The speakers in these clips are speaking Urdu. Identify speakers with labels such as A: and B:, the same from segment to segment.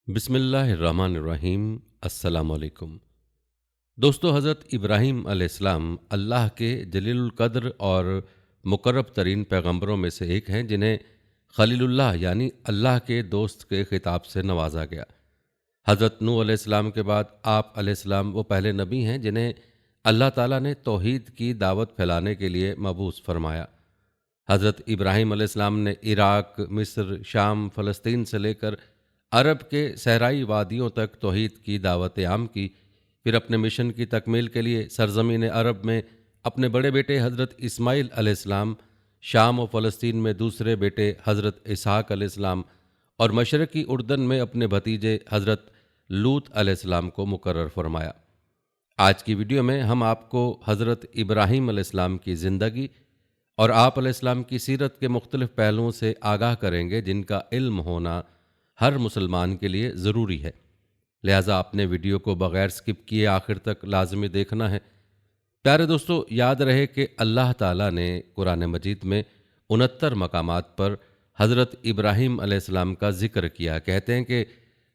A: بسم اللہ الرحمن الرحیم۔ السلام علیکم دوستو، حضرت ابراہیم علیہ السلام اللہ کے جلیل القدر اور مقرب ترین پیغمبروں میں سے ایک ہیں، جنہیں خلیل اللہ یعنی اللہ کے دوست کے خطاب سے نوازا گیا۔ حضرت نوح علیہ السلام کے بعد آپ علیہ السلام وہ پہلے نبی ہیں جنہیں اللہ تعالیٰ نے توحید کی دعوت پھیلانے کے لیے مبعوث فرمایا۔ حضرت ابراہیم علیہ السلام نے عراق، مصر، شام، فلسطین سے لے کر عرب کے صحرائی وادیوں تک توحید کی دعوت عام کی۔ پھر اپنے مشن کی تکمیل کے لیے سرزمین عرب میں اپنے بڑے بیٹے حضرت اسماعیل علیہ السلام، شام و فلسطین میں دوسرے بیٹے حضرت اسحاق علیہ السلام اور مشرقی اردن میں اپنے بھتیجے حضرت لوط علیہ السلام کو مقرر فرمایا۔ آج کی ویڈیو میں ہم آپ کو حضرت ابراہیم علیہ السلام کی زندگی اور آپ علیہ السلام کی سیرت کے مختلف پہلوؤں سے آگاہ کریں گے، جن کا علم ہونا ہر مسلمان کے لیے ضروری ہے۔ لہٰذا اپنے ویڈیو کو بغیر سکپ کیے آخر تک لازمی دیکھنا ہے۔ پیارے دوستو، یاد رہے کہ اللہ تعالیٰ نے قرآن مجید میں 69 مقامات پر حضرت ابراہیم علیہ السلام کا ذکر کیا۔ کہتے ہیں کہ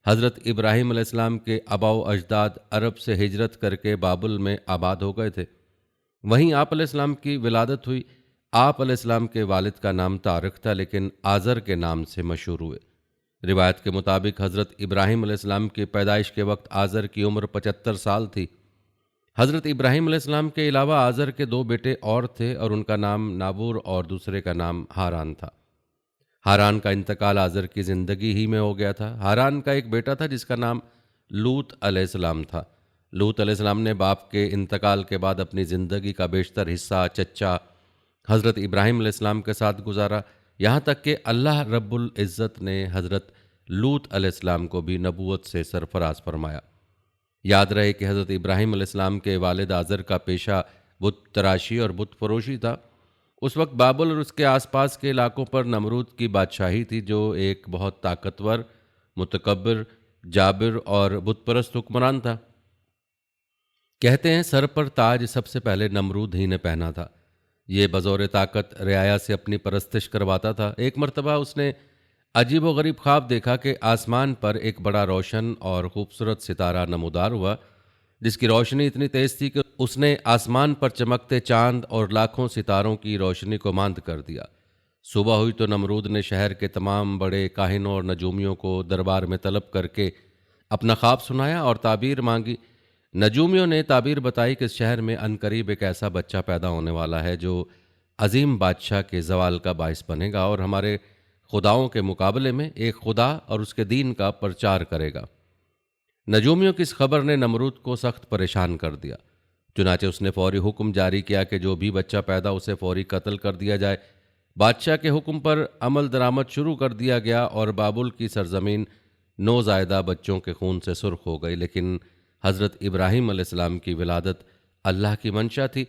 A: حضرت ابراہیم علیہ السلام کے آباء و اجداد عرب سے ہجرت کر کے بابل میں آباد ہو گئے تھے۔ وہیں آپ علیہ السلام کی ولادت ہوئی۔ آپ علیہ السلام کے والد کا نام طارق تھا، لیکن آزر کے نام سے مشہور ہوئے۔ روایت کے مطابق حضرت ابراہیم علیہ السلام کی پیدائش کے وقت آزر کی عمر 75 سال تھی۔ حضرت ابراہیم علیہ السلام کے علاوہ آزر کے 2 بیٹے اور تھے، اور ان کا نام نابور اور دوسرے کا نام ہاران تھا۔ ہاران کا انتقال آزر کی زندگی ہی میں ہو گیا تھا۔ ہاران کا ایک بیٹا تھا جس کا نام لوط علیہ السلام تھا۔ لوط علیہ السلام نے باپ کے انتقال کے بعد اپنی زندگی کا بیشتر حصہ چچا حضرت ابراہیم علیہ السلام کے ساتھ گزارا، یہاں تک کہ اللہ رب العزت نے حضرت لوط علیہ السلام کو بھی نبوت سے سرفراز فرمایا۔ یاد رہے کہ حضرت ابراہیم علیہ السلام کے والد آزر کا پیشہ بت تراشی اور بت فروشی تھا۔ اس وقت بابل اور اس کے آس پاس کے علاقوں پر نمرود کی بادشاہی تھی، جو ایک بہت طاقتور، متکبر، جابر اور بت پرست حکمران تھا۔ کہتے ہیں سر پر تاج سب سے پہلے نمرود ہی نے پہنا تھا۔ یہ بزور طاقت رعایا سے اپنی پرستش کرواتا تھا۔ ایک مرتبہ اس نے عجیب و غریب خواب دیکھا کہ آسمان پر ایک بڑا روشن اور خوبصورت ستارہ نمودار ہوا، جس کی روشنی اتنی تیز تھی کہ اس نے آسمان پر چمکتے چاند اور لاکھوں ستاروں کی روشنی کو ماند کر دیا۔ صبح ہوئی تو نمرود نے شہر کے تمام بڑے کاہنوں اور نجومیوں کو دربار میں طلب کر کے اپنا خواب سنایا اور تعبیر مانگی۔ نجومیوں نے تعبیر بتائی کہ اس شہر میں عنقریب ایک ایسا بچہ پیدا ہونے والا ہے جو عظیم بادشاہ کے زوال کا باعث بنے گا اور ہمارے خداؤں کے مقابلے میں ایک خدا اور اس کے دین کا پرچار کرے گا۔ نجومیوں کی اس خبر نے نمرود کو سخت پریشان کر دیا۔ چنانچہ اس نے فوری حکم جاری کیا کہ جو بھی بچہ پیدا اسے فوری قتل کر دیا جائے۔ بادشاہ کے حکم پر عمل درآمد شروع کر دیا گیا اور بابل کی سرزمین نوزائیدہ بچوں کے خون سے سرخ ہو گئی، لیکن حضرت ابراہیم علیہ السلام کی ولادت اللہ کی منشا تھی،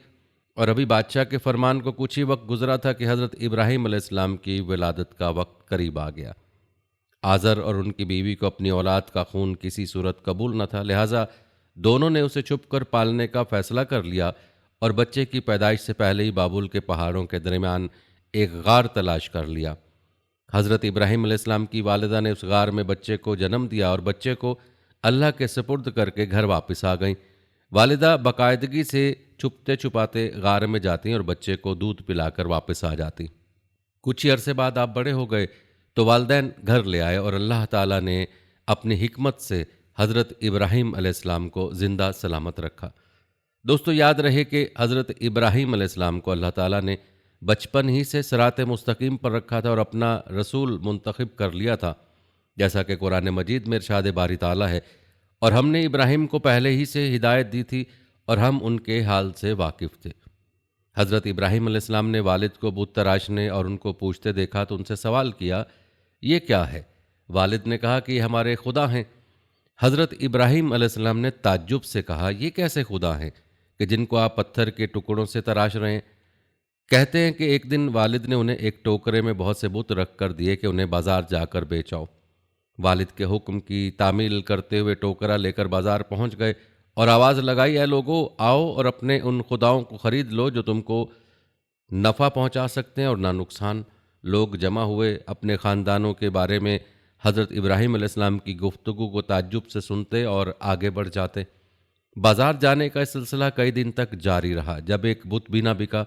A: اور ابھی بادشاہ کے فرمان کو کچھ ہی وقت گزرا تھا کہ حضرت ابراہیم علیہ السلام کی ولادت کا وقت قریب آ گیا۔ آزر اور ان کی بیوی کو اپنی اولاد کا خون کسی صورت قبول نہ تھا، لہٰذا دونوں نے اسے چھپ کر پالنے کا فیصلہ کر لیا اور بچے کی پیدائش سے پہلے ہی بابل کے پہاڑوں کے درمیان ایک غار تلاش کر لیا۔ حضرت ابراہیم علیہ السلام کی والدہ نے اس غار میں بچے کو جنم دیا اور بچے کو اللہ کے سپرد کر کے گھر واپس آ گئیں۔ والدہ باقاعدگی سے چھپتے چھپاتے غار میں جاتی اور بچے کو دودھ پلا کر واپس آ جاتی۔ کچھ ہی عرصے بعد آپ بڑے ہو گئے تو والدین گھر لے آئے اور اللہ تعالیٰ نے اپنی حکمت سے حضرت ابراہیم علیہ السلام کو زندہ سلامت رکھا۔ دوستو، یاد رہے کہ حضرت ابراہیم علیہ السلام کو اللہ تعالیٰ نے بچپن ہی سے صراط مستقیم پر رکھا تھا اور اپنا رسول منتخب کر لیا تھا، جیسا کہ قرآن مجید میں ارشاد باری تعالیٰ ہے، اور ہم نے ابراہیم کو پہلے ہی سے ہدایت دی تھی اور ہم ان کے حال سے واقف تھے۔ حضرت ابراہیم علیہ السلام نے والد کو بت تراشنے اور ان کو پوچھتے دیکھا تو ان سے سوال کیا، یہ کیا ہے؟ والد نے کہا کہ یہ ہمارے خدا ہیں۔ حضرت ابراہیم علیہ السلام نے تعجب سے کہا، یہ کیسے خدا ہیں کہ جن کو آپ پتھر کے ٹکڑوں سے تراش رہے ہیں؟ کہتے ہیں کہ ایک دن والد نے انہیں ایک ٹوکرے میں بہت سے بت رکھ کر دیے کہ انہیں بازار جا کر بیچ آؤ۔ والد کے حکم کی تعمیل کرتے ہوئے ٹوکرا لے کر بازار پہنچ گئے اور آواز لگائی، اے لوگو، آؤ اور اپنے ان خداؤں کو خرید لو جو تم کو نفع پہنچا سکتے ہیں اور نہ نقصان۔ لوگ جمع ہوئے، اپنے خاندانوں کے بارے میں حضرت ابراہیم علیہ السلام کی گفتگو کو تعجب سے سنتے اور آگے بڑھ جاتے۔ بازار جانے کا سلسلہ کئی دن تک جاری رہا۔ جب ایک بت بھی نہ بکا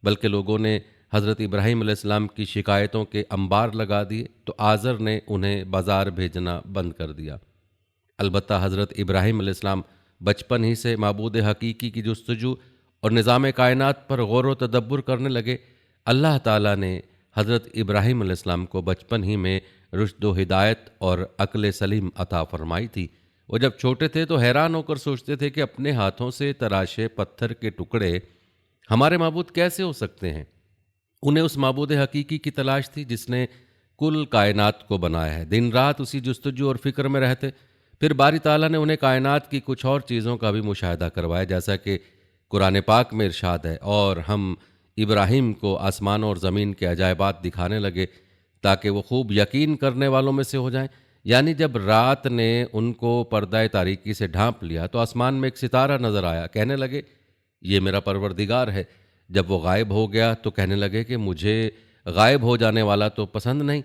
A: بلکہ لوگوں نے حضرت ابراہیم علیہ السلام کی شکایتوں کے انبار لگا دیے تو آزر نے انہیں بازار بھیجنا بند کر دیا۔ البتہ حضرت ابراہیم علیہ السلام بچپن ہی سے معبود حقیقی کی جستجو اور نظام کائنات پر غور و تدبر کرنے لگے۔ اللہ تعالیٰ نے حضرت ابراہیم علیہ السلام کو بچپن ہی میں رشد و ہدایت اور عقل سلیم عطا فرمائی تھی۔ وہ جب چھوٹے تھے تو حیران ہو کر سوچتے تھے کہ اپنے ہاتھوں سے تراشے پتھر کے ٹکڑے ہمارے معبود کیسے ہو سکتے ہیں۔ انہیں اس معبود حقیقی کی تلاش تھی جس نے کل کائنات کو بنایا ہے۔ دن رات اسی جستجو اور فکر میں رہتے۔ پھر باری تعالیٰ نے انہیں کائنات کی کچھ اور چیزوں کا بھی مشاہدہ کروایا، جیسا کہ قرآن پاک میں ارشاد ہے، اور ہم ابراہیم کو آسمان اور زمین کے عجائبات دکھانے لگے تاکہ وہ خوب یقین کرنے والوں میں سے ہو جائیں۔ یعنی جب رات نے ان کو پردہ تاریکی سے ڈھانپ لیا تو آسمان میں ایک ستارہ نظر آیا، کہنے لگے یہ میرا پروردگار ہے۔ جب وہ غائب ہو گیا تو کہنے لگے کہ مجھے غائب ہو جانے والا تو پسند نہیں۔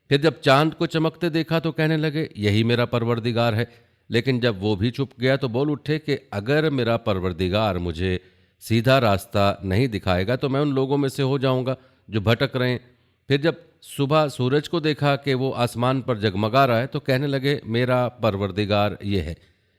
A: پھر جب چاند کو چمکتے دیکھا تو کہنے لگے یہی میرا پروردگار ہے۔ لیکن جب وہ بھی چھپ گیا تو بول اٹھے کہ اگر میرا پروردگار مجھے سیدھا راستہ نہیں دکھائے گا تو میں ان لوگوں میں سے ہو جاؤں گا جو بھٹک رہے ہیں۔ پھر جب صبح سورج کو دیکھا کہ وہ آسمان پر جگمگا رہا ہے تو کہنے لگے میرا پروردگار یہ ہے،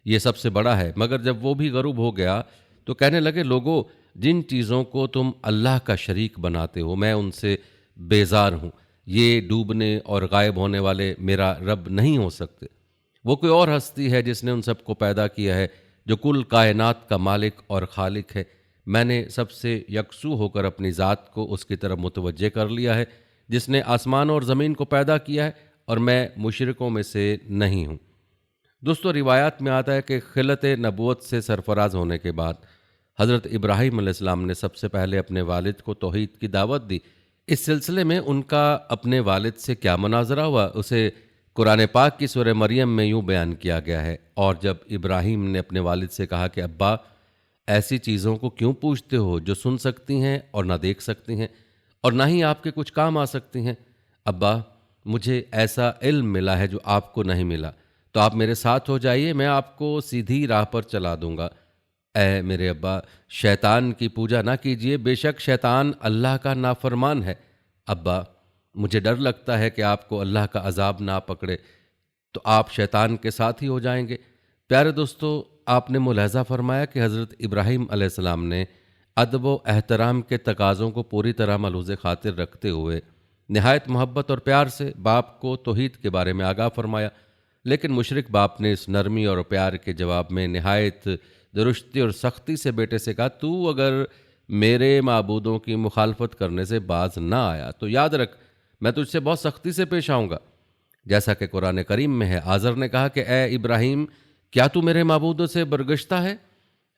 A: یہ سب سے بڑا ہے۔ مگر جب وہ بھی غروب ہو گیا تو کہنے لگے لوگو، جن چیزوں کو تم اللہ کا شریک بناتے ہو میں ان سے بیزار ہوں۔ یہ ڈوبنے اور غائب ہونے والے میرا رب نہیں ہو سکتے۔ وہ کوئی اور ہستی ہے جس نے ان سب کو پیدا کیا ہے، جو کل کائنات کا مالک اور خالق ہے۔ میں نے سب سے یکسو ہو کر اپنی ذات کو اس کی طرف متوجہ کر لیا ہے جس نے آسمان اور زمین کو پیدا کیا ہے، اور میں مشرکوں میں سے نہیں ہوں۔ دوستو، روایات میں آتا ہے کہ خلت نبوت سے سرفراز ہونے کے بعد حضرت ابراہیم علیہ السلام نے سب سے پہلے اپنے والد کو توحید کی دعوت دی۔ اس سلسلے میں ان کا اپنے والد سے کیا مناظرہ ہوا اسے قرآن پاک کی سورہ مریم میں یوں بیان کیا گیا ہے۔ اور جب ابراہیم نے اپنے والد سے کہا کہ ابا، ایسی چیزوں کو کیوں پوچھتے ہو جو سن سکتی ہیں اور نہ دیکھ سکتی ہیں اور نہ ہی آپ کے کچھ کام آ سکتی ہیں؟ ابا، مجھے ایسا علم ملا ہے جو آپ کو نہیں ملا، تو آپ میرے ساتھ ہو جائیے، میں آپ کو سیدھی راہ پر چلا دوں گا۔ اے میرے ابا، شیطان کی پوجا نہ کیجیے، بے شک شیطان اللہ کا نافرمان ہے۔ ابا، مجھے ڈر لگتا ہے کہ آپ کو اللہ کا عذاب نہ پکڑے تو آپ شیطان کے ساتھ ہی ہو جائیں گے۔ پیارے دوستو، آپ نے ملاحظہ فرمایا کہ حضرت ابراہیم علیہ السلام نے ادب و احترام کے تقاضوں کو پوری طرح ملحوظ خاطر رکھتے ہوئے نہایت محبت اور پیار سے باپ کو توحید کے بارے میں آگاہ فرمایا، لیکن مشرک باپ نے اس نرمی اور پیار کے جواب میں نہایت درستی اور سختی سے بیٹے سے کہا، تو اگر میرے معبودوں کی مخالفت کرنے سے باز نہ آیا تو یاد رکھ میں تجھ سے بہت سختی سے پیش آؤں گا۔ جیسا کہ قرآن کریم میں ہے، آزر نے کہا کہ اے ابراہیم، کیا تو میرے معبودوں سے برگشتہ ہے؟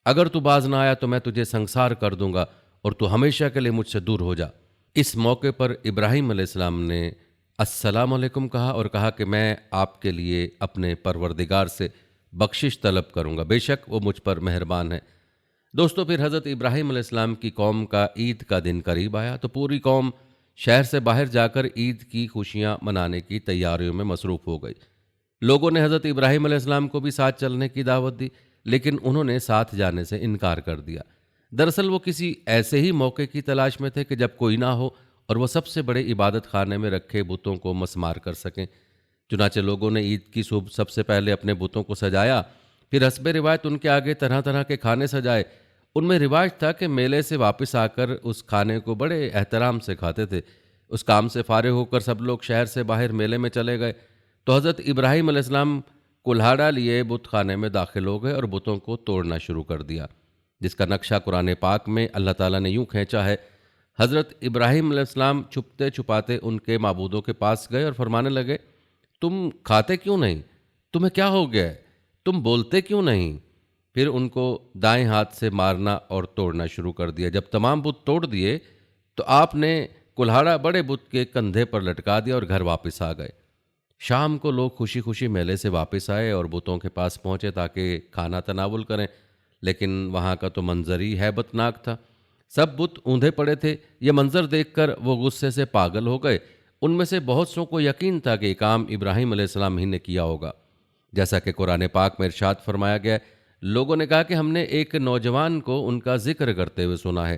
A: اگر تو باز نہ آیا تو میں تجھے سنسار کر دوں گا اور تو ہمیشہ کے لیے مجھ سے دور ہو جا۔ اس موقع پر ابراہیم علیہ السلام نے السلام علیکم کہا اور کہا کہ میں آپ کے لیے اپنے پروردگار سے بخشش طلب کروں گا، بے شک وہ مجھ پر مہربان ہے۔ دوستو، پھر حضرت ابراہیم علیہ السلام کی قوم کا عید کا دن قریب آیا تو پوری قوم شہر سے باہر جا کر عید کی خوشیاں منانے کی تیاریوں میں مصروف ہو گئی۔ لوگوں نے حضرت ابراہیم علیہ السلام کو بھی ساتھ چلنے کی دعوت دی، لیکن انہوں نے ساتھ جانے سے انکار کر دیا۔ دراصل وہ کسی ایسے ہی موقع کی تلاش میں تھے کہ جب کوئی نہ ہو اور وہ سب سے بڑے عبادت خانے میں رکھے بتوں کو مسمار کر سکیں۔ چنانچہ لوگوں نے عید کی صبح سب سے پہلے اپنے بتوں کو سجایا، پھر حسب روایت ان کے آگے طرح طرح کے کھانے سجائے۔ ان میں رواج تھا کہ میلے سے واپس آ کر اس کھانے کو بڑے احترام سے کھاتے تھے۔ اس کام سے فارغ ہو کر سب لوگ شہر سے باہر میلے میں چلے گئے تو حضرت ابراہیم علیہ السلام کلہاڑا لیے بت خانے میں داخل ہو گئے اور بتوں کو توڑنا شروع کر دیا، جس کا نقشہ قرآن پاک میں اللہ تعالیٰ نے یوں کھینچا ہے۔ حضرت ابراہیم علیہ السلام چھپتے چھپاتے ان کے معبودوں کے پاس گئے اور فرمانے لگے، تم کھاتے کیوں نہیں؟ تمہیں کیا ہو گیا ہے؟ تم بولتے کیوں نہیں؟ پھر ان کو دائیں ہاتھ سے مارنا اور توڑنا شروع کر دیا۔ جب تمام بت توڑ دیے تو آپ نے کلہاڑا بڑے بت کے کندھے پر لٹکا دیا اور گھر واپس آ گئے۔ شام کو لوگ خوشی خوشی میلے سے واپس آئے اور بتوں کے پاس پہنچے تاکہ کھانا تناول کریں، لیکن وہاں کا تو منظر ہی ہیبت ناک تھا۔ سب بت اوندھے پڑے تھے۔ یہ منظر دیکھ کر وہ غصے سے پاگل ہو گئے ان میں سے بہت سوں کو یقین تھا کہ یہ کام ابراہیم علیہ السلام ہی نے کیا ہوگا، جیسا کہ قرآن پاک میں ارشاد فرمایا گیا ہے۔ لوگوں نے کہا کہ ہم نے ایک نوجوان کو ان کا ذکر کرتے ہوئے سنا ہے،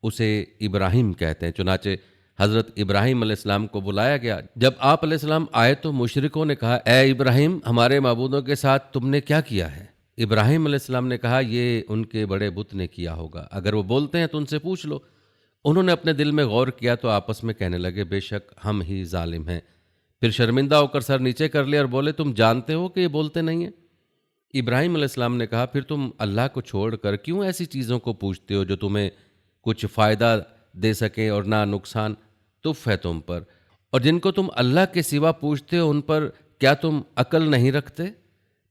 A: اسے ابراہیم کہتے ہیں۔ چنانچہ حضرت ابراہیم علیہ السلام کو بلایا گیا۔ جب آپ علیہ السلام آئے تو مشرکوں نے کہا، اے ابراہیم، ہمارے معبودوں کے ساتھ تم نے کیا کیا ہے؟ ابراہیم علیہ السلام نے کہا، یہ ان کے بڑے بت نے کیا ہوگا، اگر وہ بولتے ہیں تو ان سے پوچھ لو۔ انہوں نے اپنے دل میں غور کیا تو آپس میں کہنے لگے، بے شک ہم ہی ظالم ہیں۔ پھر شرمندہ ہو کر سر نیچے کر لیا اور بولے، تم جانتے ہو کہ یہ بولتے نہیں ہیں؟ ابراہیم علیہ السلام نے کہا، پھر تم اللہ کو چھوڑ کر کیوں ایسی چیزوں کو پوچھتے ہو جو تمہیں کچھ فائدہ دے سکیں اور نہ نقصان؟ تف ہے تم پر، اور جن کو تم اللہ کے سوا پوچھتے ہو ان پر کیا تم عقل نہیں رکھتے؟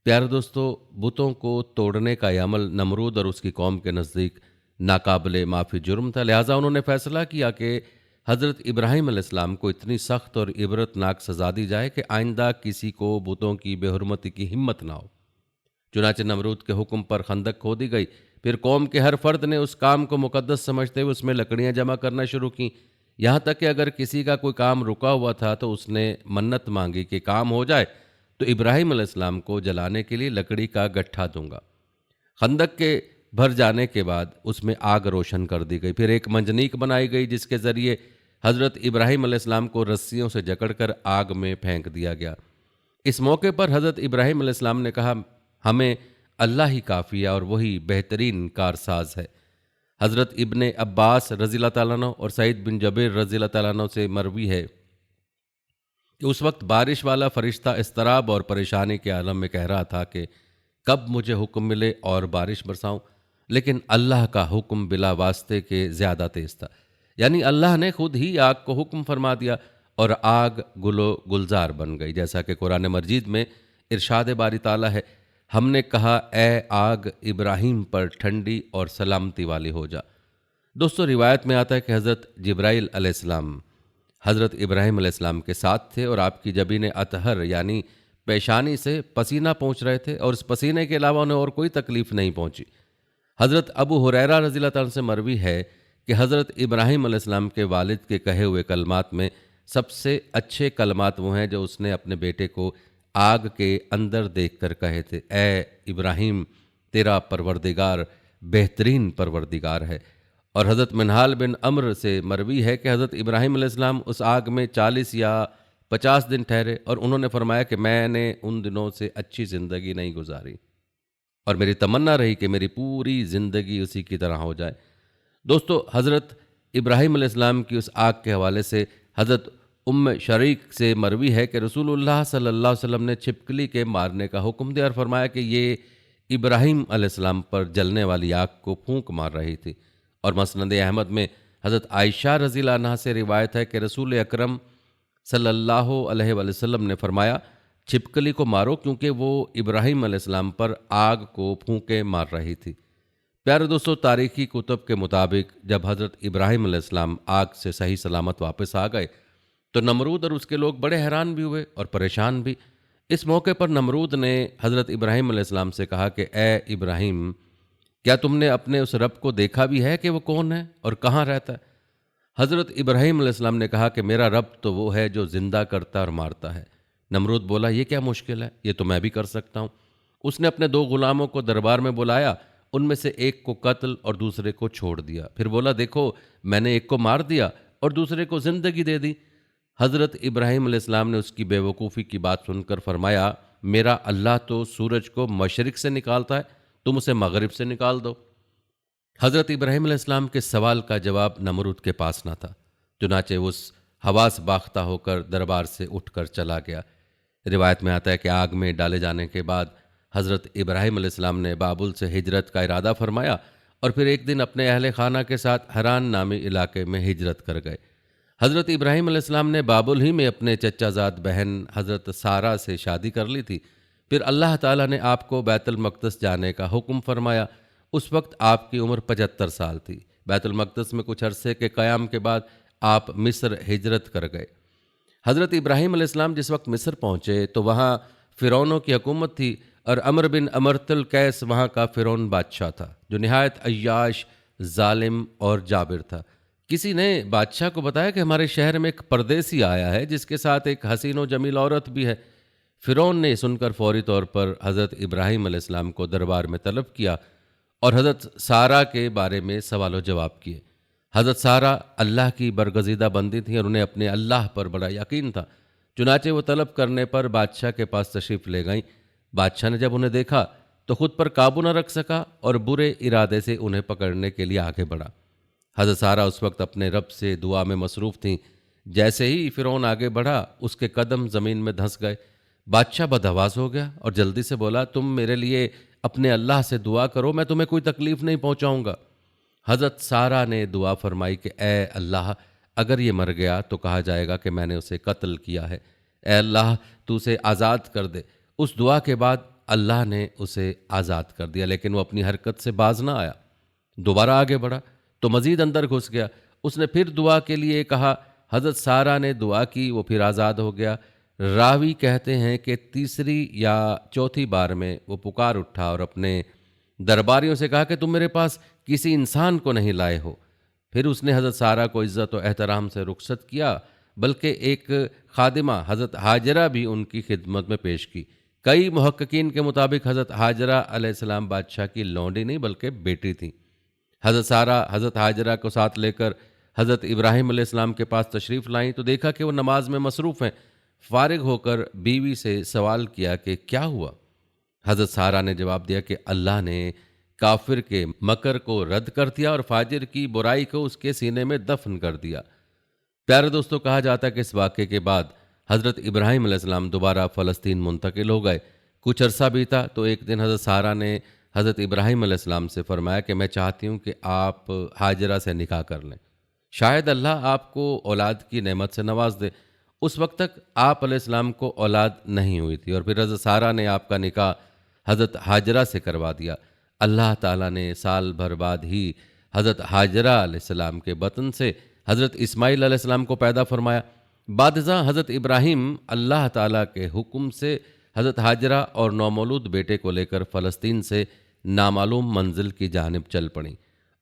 A: پیارے دوستو، بتوں کو توڑنے کا یہ عمل نمرود اور اس کی قوم کے نزدیک ناقابل معافی جرم تھا، لہٰذا انہوں نے فیصلہ کیا کہ حضرت ابراہیم علیہ السلام کو اتنی سخت اور عبرتناک سزا دی جائے کہ آئندہ کسی کو بتوں کی بے حرمتی کی ہمت نہ ہو۔ چنانچہ نمرود کے حکم پر خندق کھودی گئی، پھر قوم کے ہر فرد نے اس کام کو مقدس سمجھتے ہوئے اس میں لکڑیاں جمع کرنا شروع کیں، یہاں تک کہ اگر کسی کا کوئی کام رکا ہوا تھا تو اس نے منت مانگی کہ کام ہو جائے تو ابراہیم علیہ السلام کو جلانے کے لیے لکڑی کا گٹھا دوں گا۔ خندق کے بھر جانے کے بعد اس میں آگ روشن کر دی گئی، پھر ایک منجنیق بنائی گئی جس کے ذریعے حضرت ابراہیم علیہ السلام کو رسیوں سے جکڑ کر آگ میں پھینک دیا گیا۔ اس موقع پر حضرت ابراہیم علیہ السلام نے کہا، ہمیں اللہ ہی کافی ہے اور وہی بہترین کارساز ہے۔ حضرت ابن عباس رضی اللہ تعالیٰ عنہ اور سعید بن جبیر رضی اللہ تعالیٰ عنہ سے مروی ہے کہ اس وقت بارش والا فرشتہ اضطراب اور پریشانی کے عالم میں کہہ رہا تھا کہ کب مجھے حکم ملے اور بارش برساؤں، لیکن اللہ کا حکم بلا واسطے کے زیادہ تیز تھا، یعنی اللہ نے خود ہی آگ کو حکم فرما دیا اور آگ گل و گلزار بن گئی، جیسا کہ قرآن مجید میں ارشاد باری تعالیٰ ہے، ہم نے کہا اے آگ ابراہیم پر ٹھنڈی اور سلامتی والی ہو جا۔ دوستو، روایت میں آتا ہے کہ حضرت جبرائیل علیہ السلام حضرت ابراہیم علیہ السلام کے ساتھ تھے اور آپ کی جبین اطہر یعنی پیشانی سے پسینہ پہنچ رہے تھے اور اس پسینے کے علاوہ انہیں اور کوئی تکلیف نہیں پہنچی۔ حضرت ابو ہریرہ رضی اللہ تعالیٰ سے مروی ہے کہ حضرت ابراہیم علیہ السلام کے والد کے کہے ہوئے کلمات میں سب سے اچھے کلمات وہ ہیں جو اس نے اپنے بیٹے کو آگ کے اندر دیکھ کر کہے تھے، اے ابراہیم، تیرا پروردگار بہترین پروردگار ہے۔ اور حضرت منہال بن عمر سے مروی ہے کہ حضرت ابراہیم علیہ السلام اس آگ میں 40 یا 50 دن ٹھہرے اور انہوں نے فرمایا کہ میں نے ان دنوں سے اچھی زندگی نہیں گزاری اور میری تمنا رہی کہ میری پوری زندگی اسی کی طرح ہو جائے۔ دوستو، حضرت ابراہیم علیہ السلام کی اس آگ کے حوالے سے حضرت شریک سے مروی ہے کہ رسول اللہ صلی اللہ علیہ وسلم نے چھپکلی کے مارنے کا حکم دیا اور فرمایا کہ یہ ابراہیم علیہ السلام پر جلنے والی آگ کو پھونک مار رہی تھی۔ اور مسند احمد میں حضرت عائشہ رضی اللہ عنہا سے روایت ہے کہ رسول اکرم صلی اللہ علیہ وآلہ وسلم نے فرمایا، چھپکلی کو مارو کیونکہ وہ ابراہیم علیہ السلام پر آگ کو پھونکے مار رہی تھی۔ پیارے دوستو، تاریخی کتب کے مطابق جب حضرت ابراہیم علیہ السلام آگ سے صحیح سلامت واپس آ گئے تو نمرود اور اس کے لوگ بڑے حیران بھی ہوئے اور پریشان بھی۔ اس موقع پر نمرود نے حضرت ابراہیم علیہ السلام سے کہا کہ اے ابراہیم، کیا تم نے اپنے اس رب کو دیکھا بھی ہے کہ وہ کون ہے اور کہاں رہتا ہے؟ حضرت ابراہیم علیہ السلام نے کہا کہ میرا رب تو وہ ہے جو زندہ کرتا اور مارتا ہے۔ نمرود بولا، یہ کیا مشکل ہے، یہ تو میں بھی کر سکتا ہوں۔ اس نے اپنے 2 غلاموں کو دربار میں بلایا، ان میں سے ایک کو قتل اور دوسرے کو چھوڑ دیا، پھر بولا، دیکھو میں نے ایک کو مار دیا اور دوسرے کو زندگی دے دی۔ حضرت ابراہیم علیہ السلام نے اس کی بے وقوفی کی بات سن کر فرمایا، میرا اللہ تو سورج کو مشرق سے نکالتا ہے، تم اسے مغرب سے نکال دو۔ حضرت ابراہیم علیہ السلام کے سوال کا جواب نمرود کے پاس نہ تھا، چنانچہ اس حواس باختہ ہو کر دربار سے اٹھ کر چلا گیا۔ روایت میں آتا ہے کہ آگ میں ڈالے جانے کے بعد حضرت ابراہیم علیہ السلام نے بابل سے ہجرت کا ارادہ فرمایا اور پھر ایک دن اپنے اہل خانہ کے ساتھ حران نامی علاقے میں ہجرت کر گئے۔ حضرت ابراہیم علیہ السلام نے بابل ہی میں اپنے چچا زاد بہن حضرت سارہ سے شادی کر لی تھی۔ پھر اللہ تعالیٰ نے آپ کو بیت المقدس جانے کا حکم فرمایا۔ اس وقت آپ کی عمر 75 سال تھی۔ بیت المقدس میں کچھ عرصے کے قیام کے بعد آپ مصر ہجرت کر گئے۔ حضرت ابراہیم علیہ السلام جس وقت مصر پہنچے تو وہاں فرعونوں کی حکومت تھی اور عمر بن امرت القیس وہاں کا فرعون بادشاہ تھا جو نہایت عیاش، ظالم اور جابر تھا۔ کسی نے بادشاہ کو بتایا کہ ہمارے شہر میں ایک پردیسی آیا ہے جس کے ساتھ ایک حسین و جمیل عورت بھی ہے۔ فرعون نے سن کر فوری طور پر حضرت ابراہیم علیہ السلام کو دربار میں طلب کیا اور حضرت سارہ کے بارے میں سوال و جواب کیے۔ حضرت سارہ اللہ کی برگزیدہ بندی تھیں اور انہیں اپنے اللہ پر بڑا یقین تھا، چنانچہ وہ طلب کرنے پر بادشاہ کے پاس تشریف لے گئیں۔ بادشاہ نے جب انہیں دیکھا تو خود پر قابو نہ رکھ سکا اور برے ارادے سے انہیں پکڑنے کے لیے آگے بڑھا۔ حضرت سارہ اس وقت اپنے رب سے دعا میں مصروف تھیں۔ جیسے ہی فرعون آگے بڑھا اس کے قدم زمین میں دھنس گئے۔ بادشاہ بدحواس ہو گیا اور جلدی سے بولا، تم میرے لیے اپنے اللہ سے دعا کرو، میں تمہیں کوئی تکلیف نہیں پہنچاؤں گا۔ حضرت سارہ نے دعا فرمائی کہ اے اللہ، اگر یہ مر گیا تو کہا جائے گا کہ میں نے اسے قتل کیا ہے، اے اللہ تو اسے آزاد کر دے۔ اس دعا کے بعد اللہ نے اسے آزاد کر دیا، لیکن وہ اپنی حرکت سے باز نہ آیا۔ دوبارہ آگے بڑھا تو مزید اندر گھس گیا۔ اس نے پھر دعا کے لیے کہا، حضرت سارہ نے دعا کی، وہ پھر آزاد ہو گیا۔ راوی کہتے ہیں کہ تیسری یا چوتھی بار میں وہ پکار اٹھا اور اپنے درباریوں سے کہا کہ تم میرے پاس کسی انسان کو نہیں لائے ہو۔ پھر اس نے حضرت سارہ کو عزت و احترام سے رخصت کیا، بلکہ ایک خادمہ حضرت حاجرہ بھی ان کی خدمت میں پیش کی۔ کئی محققین کے مطابق حضرت حاجرہ علیہ السلام بادشاہ کی لونڈی نہیں بلکہ بیٹی تھیں۔ حضرت سارہ حضرت حاجرہ کو ساتھ لے کر حضرت ابراہیم علیہ السلام کے پاس تشریف لائیں تو دیکھا کہ وہ نماز میں مصروف ہیں۔ فارغ ہو کر بیوی سے سوال کیا کہ کیا ہوا؟ حضرت سارہ نے جواب دیا کہ اللہ نے کافر کے مکر کو رد کر دیا اور فاجر کی برائی کو اس کے سینے میں دفن کر دیا۔ پیارے دوستو، کہا جاتا ہے کہ اس واقعے کے بعد حضرت ابراہیم علیہ السلام دوبارہ فلسطین منتقل ہو گئے۔ کچھ عرصہ بیتا تو ایک دن حضرت سارہ نے حضرت ابراہیم علیہ السلام سے فرمایا کہ میں چاہتی ہوں کہ آپ حاجرہ سے نکاح کر لیں، شاید اللہ آپ کو اولاد کی نعمت سے نواز دے۔ اس وقت تک آپ علیہ السلام کو اولاد نہیں ہوئی تھی اور پھر حضرت سارہ نے آپ کا نکاح حضرت حاجرہ سے کروا دیا۔ اللہ تعالیٰ نے سال بھر بعد ہی حضرت حاجرہ علیہ السلام کے بطن سے حضرت اسماعیل علیہ السلام کو پیدا فرمایا۔ بعد ازاں حضرت ابراہیم اللہ تعالیٰ کے حکم سے حضرت حاجرہ اور نومولود بیٹے کو لے کر فلسطین سے نامعلوم منزل کی جانب چل پڑیں،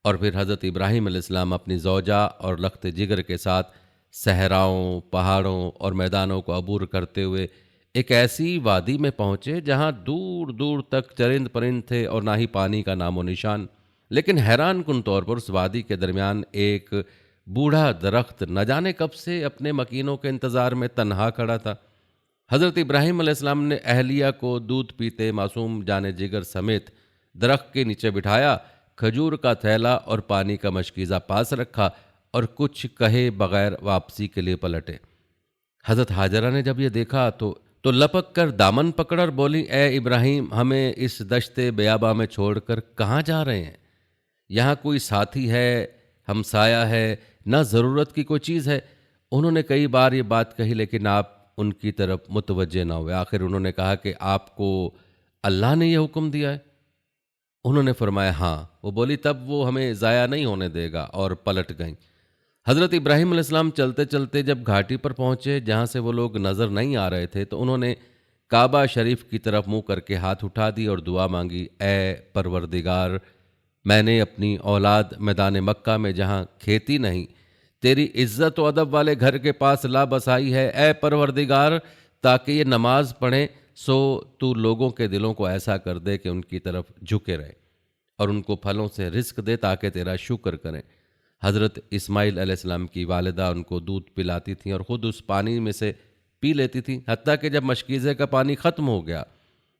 A: اور پھر حضرت ابراہیم علیہ السلام اپنی زوجہ اور لخت جگر کے ساتھ صحراؤں، پہاڑوں اور میدانوں کو عبور کرتے ہوئے ایک ایسی وادی میں پہنچے جہاں دور دور تک چرند پرند تھے اور نہ ہی پانی کا نام و نشان۔ لیکن حیران کن طور پر اس وادی کے درمیان ایک بوڑھا درخت نہ جانے کب سے اپنے مکینوں کے انتظار میں تنہا کھڑا تھا۔ حضرت ابراہیم علیہ السلام نے اہلیہ کو دودھ پیتے معصوم جان جگر سمیت درخت کے نیچے بٹھایا، کھجور کا تھیلا اور پانی کا مشکیزہ پاس رکھا اور کچھ کہے بغیر واپسی کے لیے پلٹے۔ حضرت حاجرہ نے جب یہ دیکھا تو لپک کر دامن پکڑ اور بولی، اے ابراہیم، ہمیں اس دشت بیاباں میں چھوڑ کر کہاں جا رہے ہیں؟ یہاں کوئی ساتھی ہے، ہمسایہ ہے، نہ ضرورت کی کوئی چیز ہے۔ انہوں نے کئی بار یہ بات کہی لیکن آپ ان کی طرف متوجہ نہ ہوئے۔ آخر انہوں نے کہا کہ آپ کو اللہ نے یہ حکم دیا ہے؟ انہوں نے فرمایا ہاں۔ وہ بولی، تب وہ ہمیں ضائع نہیں ہونے دے گا، اور پلٹ گئیں۔ حضرت ابراہیم علیہ السلام چلتے چلتے جب گھاٹی پر پہنچے جہاں سے وہ لوگ نظر نہیں آ رہے تھے تو انہوں نے کعبہ شریف کی طرف منہ کر کے ہاتھ اٹھا دی اور دعا مانگی، اے پروردگار، میں نے اپنی اولاد میدان مکہ میں جہاں کھیتی نہیں، تیری عزت و ادب والے گھر کے پاس لا بسائی ہے۔ اے پروردگار، تاکہ یہ نماز پڑھیں سو تو لوگوں کے دلوں کو ایسا کر دے کہ ان کی طرف جھکے رہے اور ان کو پھلوں سے رزق دے تاکہ تیرا شکر کریں۔ حضرت اسماعیل علیہ السلام کی والدہ ان کو دودھ پلاتی تھیں اور خود اس پانی میں سے پی لیتی تھیں، حتیٰ کہ جب مشکیزے کا پانی ختم ہو گیا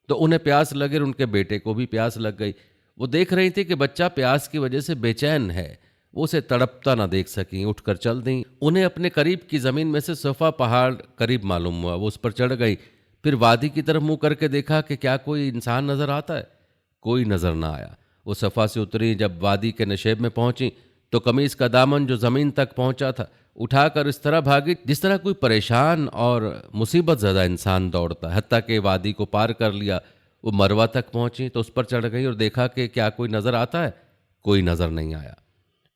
A: تو انہیں پیاس لگے اور ان کے بیٹے کو بھی پیاس لگ گئی۔ وہ دیکھ رہی تھی کہ بچہ پیاس کی وجہ سے بے چین ہے، وہ اسے تڑپتا نہ دیکھ سکیں، اٹھ کر چل دیں۔ انہیں اپنے قریب کی زمین میں سے صفا پہاڑ قریب معلوم ہوا، وہ اس پر چڑھ گئی۔ پھر وادی کی طرف منہ کر کے دیکھا کہ کیا کوئی انسان نظر آتا ہے؟ کوئی نظر نہ آیا۔ وہ صفا سے اتری، جب وادی کے نشیب میں پہنچی تو قمیص کا دامن جو زمین تک پہنچا تھا اٹھا کر اس طرح بھاگی جس طرح کوئی پریشان اور مصیبت زدہ انسان دوڑتا، حتیٰ کہ وادی کو پار کر لیا۔ وہ مروہ تک پہنچی تو اس پر چڑھ گئی اور دیکھا کہ کیا کوئی نظر آتا ہے؟ کوئی نظر نہیں آیا۔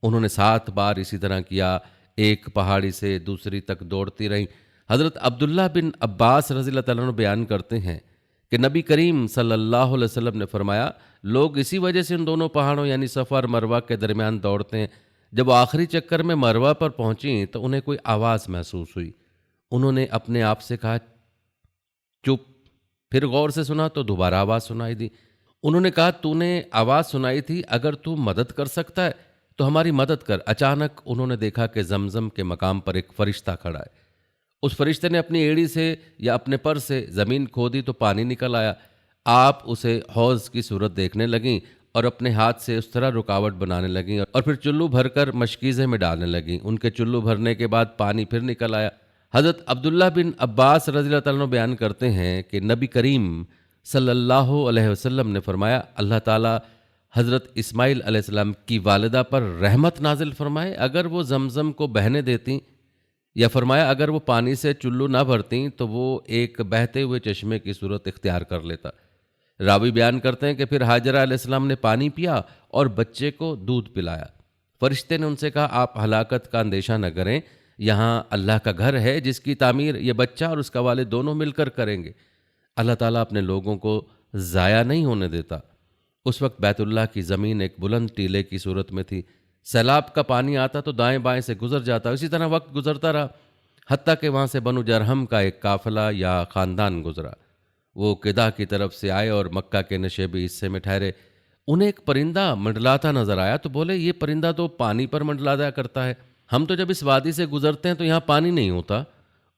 A: انہوں نے 7 بار اسی طرح کیا، ایک پہاڑی سے دوسری تک دوڑتی رہیں۔ حضرت عبداللہ بن عباس رضی اللہ تعالیٰ عنہ بیان کرتے ہیں کہ نبی کریم صلی اللہ علیہ وسلم نے فرمایا، لوگ اسی وجہ سے ان دونوں پہاڑوں یعنی صفا اور مروہ کے درمیان دوڑتے ہیں جب وہ آخری چکر میں مروہ پر پہنچیں تو انہیں کوئی آواز محسوس ہوئی۔ انہوں نے اپنے آپ سے کہا چپ، پھر غور سے سنا تو دوبارہ آواز سنائی دی۔ انہوں نے کہا تو نے آواز سنائی تھی، اگر تو مدد کر سکتا ہے تو ہماری مدد کر۔ اچانک انہوں نے دیکھا کہ زمزم کے مقام پر ایک فرشتہ کھڑا ہے۔ اس فرشتے نے اپنی ایڑی سے یا اپنے پر سے زمین کھودی تو پانی نکل آیا۔ آپ اسے حوض کی صورت دیکھنے لگیں اور اپنے ہاتھ سے اس طرح رکاوٹ بنانے لگیں اور پھر چلو بھر کر مشکیزے میں ڈالنے لگیں۔ ان کے چلو بھرنے کے بعد پانی پھر نکل آیا۔ حضرت عبداللہ بن عباس رضی اللہ تعالیٰ عنہ بیان کرتے ہیں کہ نبی کریم صلی اللہ علیہ وسلم نے فرمایا، اللہ تعالیٰ حضرت اسماعیل علیہ السلام کی والدہ پر رحمت نازل فرمائے اگر وہ زمزم کو بہنے دیتیں، یا فرمایا اگر وہ پانی سے چلو نہ بھرتیں تو وہ ایک بہتے ہوئے چشمے کی صورت اختیار کر لیتا۔ راوی بیان کرتے ہیں کہ پھر حاجرہ علیہ السلام نے پانی پیا اور بچے کو دودھ پلایا۔ فرشتے نے ان سے کہا آپ ہلاکت کا اندیشہ نہ کریں، یہاں اللہ کا گھر ہے جس کی تعمیر یہ بچہ اور اس کا والد دونوں مل کر کریں گے۔ اللہ تعالیٰ اپنے لوگوں کو ضائع نہیں ہونے دیتا۔ اس وقت بیت اللہ کی زمین ایک بلند ٹیلے کی صورت میں تھی۔ سیلاب کا پانی آتا تو دائیں بائیں سے گزر جاتا، اسی طرح وقت گزرتا رہا حتیٰ کہ وہاں سے بنو جرہم کا ایک قافلہ یا خاندان گزرا۔ وہ قدا کی طرف سے آئے اور مکہ کے نشیبی حصے میں ٹھہرے۔ انہیں ایک پرندہ منڈلاتا نظر آیا تو بولے یہ پرندہ تو پانی پر منڈلایا کرتا ہے، ہم تو جب اس وادی سے گزرتے ہیں تو یہاں پانی نہیں ہوتا۔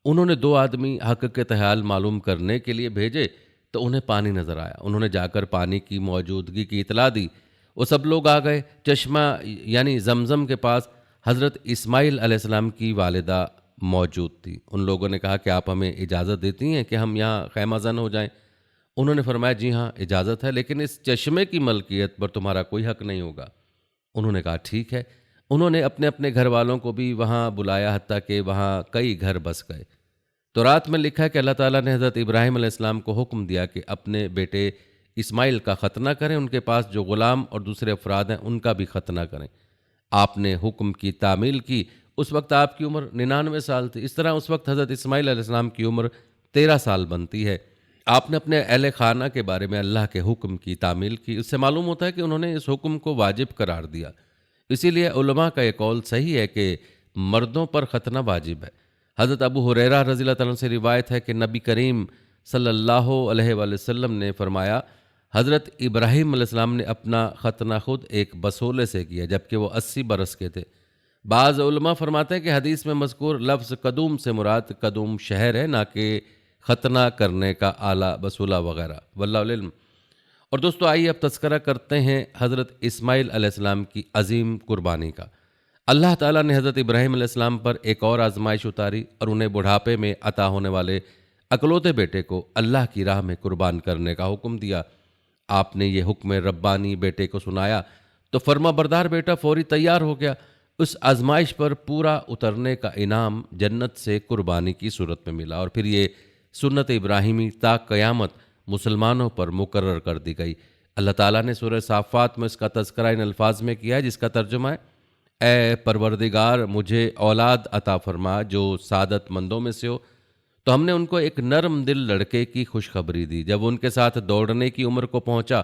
A: انہوں نے 2 آدمی حقیقت حال معلوم کرنے کے لیے بھیجے تو انہیں پانی نظر آیا۔ انہوں نے جا کر پانی کی موجودگی کی اطلاع دی۔ وہ سب لوگ آ گئے۔ چشمہ یعنی زمزم کے پاس حضرت اسماعیل علیہ السلام کی والدہ موجود تھی۔ ان لوگوں نے کہا کہ آپ ہمیں اجازت دیتی ہیں کہ ہم یہاں خیمہ زن ہو جائیں؟ انہوں نے فرمایا جی ہاں اجازت ہے، لیکن اس چشمے کی ملکیت پر تمہارا کوئی حق نہیں ہوگا۔ انہوں نے کہا ٹھیک ہے۔ انہوں نے اپنے اپنے گھر والوں کو بھی وہاں بلایا حتیٰ کہ وہاں کئی گھر بس گئے۔ تو رات میں لکھا کہ اللہ تعالیٰ نے حضرت ابراہیم علیہ السلام کو حکم دیا کہ اپنے بیٹے اسماعیل کا ختنہ کریں، ان کے پاس جو غلام اور دوسرے افراد ہیں ان کا بھی ختنہ کریں۔ آپ نے حکم کی تعمیل کی۔ اس وقت آپ کی عمر 99 سال تھی۔ اس طرح اس وقت حضرت اسماعیل علیہ السلام کی عمر 13 سال بنتی ہے۔ آپ نے اپنے اہل خانہ کے بارے میں اللہ کے حکم کی تعمیل کی۔ اس سے معلوم ہوتا ہے کہ انہوں نے اس حکم کو واجب قرار دیا۔ اسی لیے علماء کا یہ قول صحیح ہے کہ مردوں پر ختنہ واجب ہے۔ حضرت ابو ہریرہ رضی اللہ تعالیٰ عنہ سے روایت ہے کہ نبی کریم صلی اللہ علیہ وآلہ وسلم نے فرمایا حضرت ابراہیم علیہ السلام نے اپنا ختنہ خود ایک بسولے سے کیا جبکہ وہ 80 برس کے تھے۔ بعض علماء فرماتے ہیں کہ حدیث میں مذکور لفظ قدوم سے مراد قدوم شہر ہے، نہ کہ ختنہ کرنے کا آلہ بسولہ وغیرہ، واللہ علم۔ اور دوستو آئیے اب تذکرہ کرتے ہیں حضرت اسماعیل علیہ السلام کی عظیم قربانی کا۔ اللہ تعالیٰ نے حضرت ابراہیم علیہ السلام پر ایک اور آزمائش اتاری اور انہیں بڑھاپے میں عطا ہونے والے اکلوتے بیٹے کو اللہ کی راہ میں قربان کرنے کا حکم دیا۔ آپ نے یہ حکم ربانی بیٹے کو سنایا تو فرما بردار بیٹا فوری تیار ہو گیا۔ اس آزمائش پر پورا اترنے کا انعام جنت سے قربانی کی صورت میں ملا، اور پھر یہ سنت ابراہیمی تا قیامت مسلمانوں پر مقرر کر دی گئی۔ اللہ تعالیٰ نے سورہ صافات میں اس کا تذکرہ ان الفاظ میں کیا ہے جس کا ترجمہ ہے اے پروردگار مجھے اولاد عطا فرما جو سعادت مندوں میں سے ہو۔ تو ہم نے ان کو ایک نرم دل لڑکے کی خوشخبری دی۔ جب ان کے ساتھ دوڑنے کی عمر کو پہنچا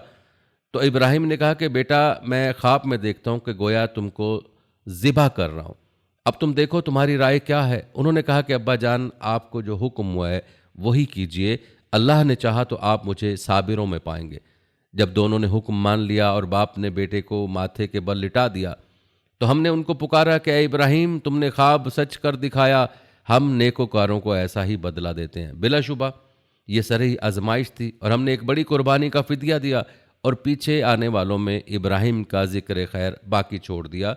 A: تو ابراہیم نے کہا کہ بیٹا میں خواب میں دیکھتا ہوں کہ گویا تم کو ذبح کر رہا ہوں، اب تم دیکھو تمہاری رائے کیا ہے؟ انہوں نے کہا کہ ابا جان آپ کو جو حکم ہوا ہے وہی کیجئے، اللہ نے چاہا تو آپ مجھے صابروں میں پائیں گے۔ جب دونوں نے حکم مان لیا اور باپ نے بیٹے کو ماتھے کے بل لٹا دیا تو ہم نے ان کو پکارا کہ اے ابراہیم تم نے خواب سچ کر دکھایا، ہم نیکوکاروں کو ایسا ہی بدلہ دیتے ہیں۔ بلا شبہ یہ سرہی آزمائش تھی اور ہم نے ایک بڑی قربانی کا فدیہ دیا اور پیچھے آنے والوں میں ابراہیم کا ذکر خیر باقی چھوڑ دیا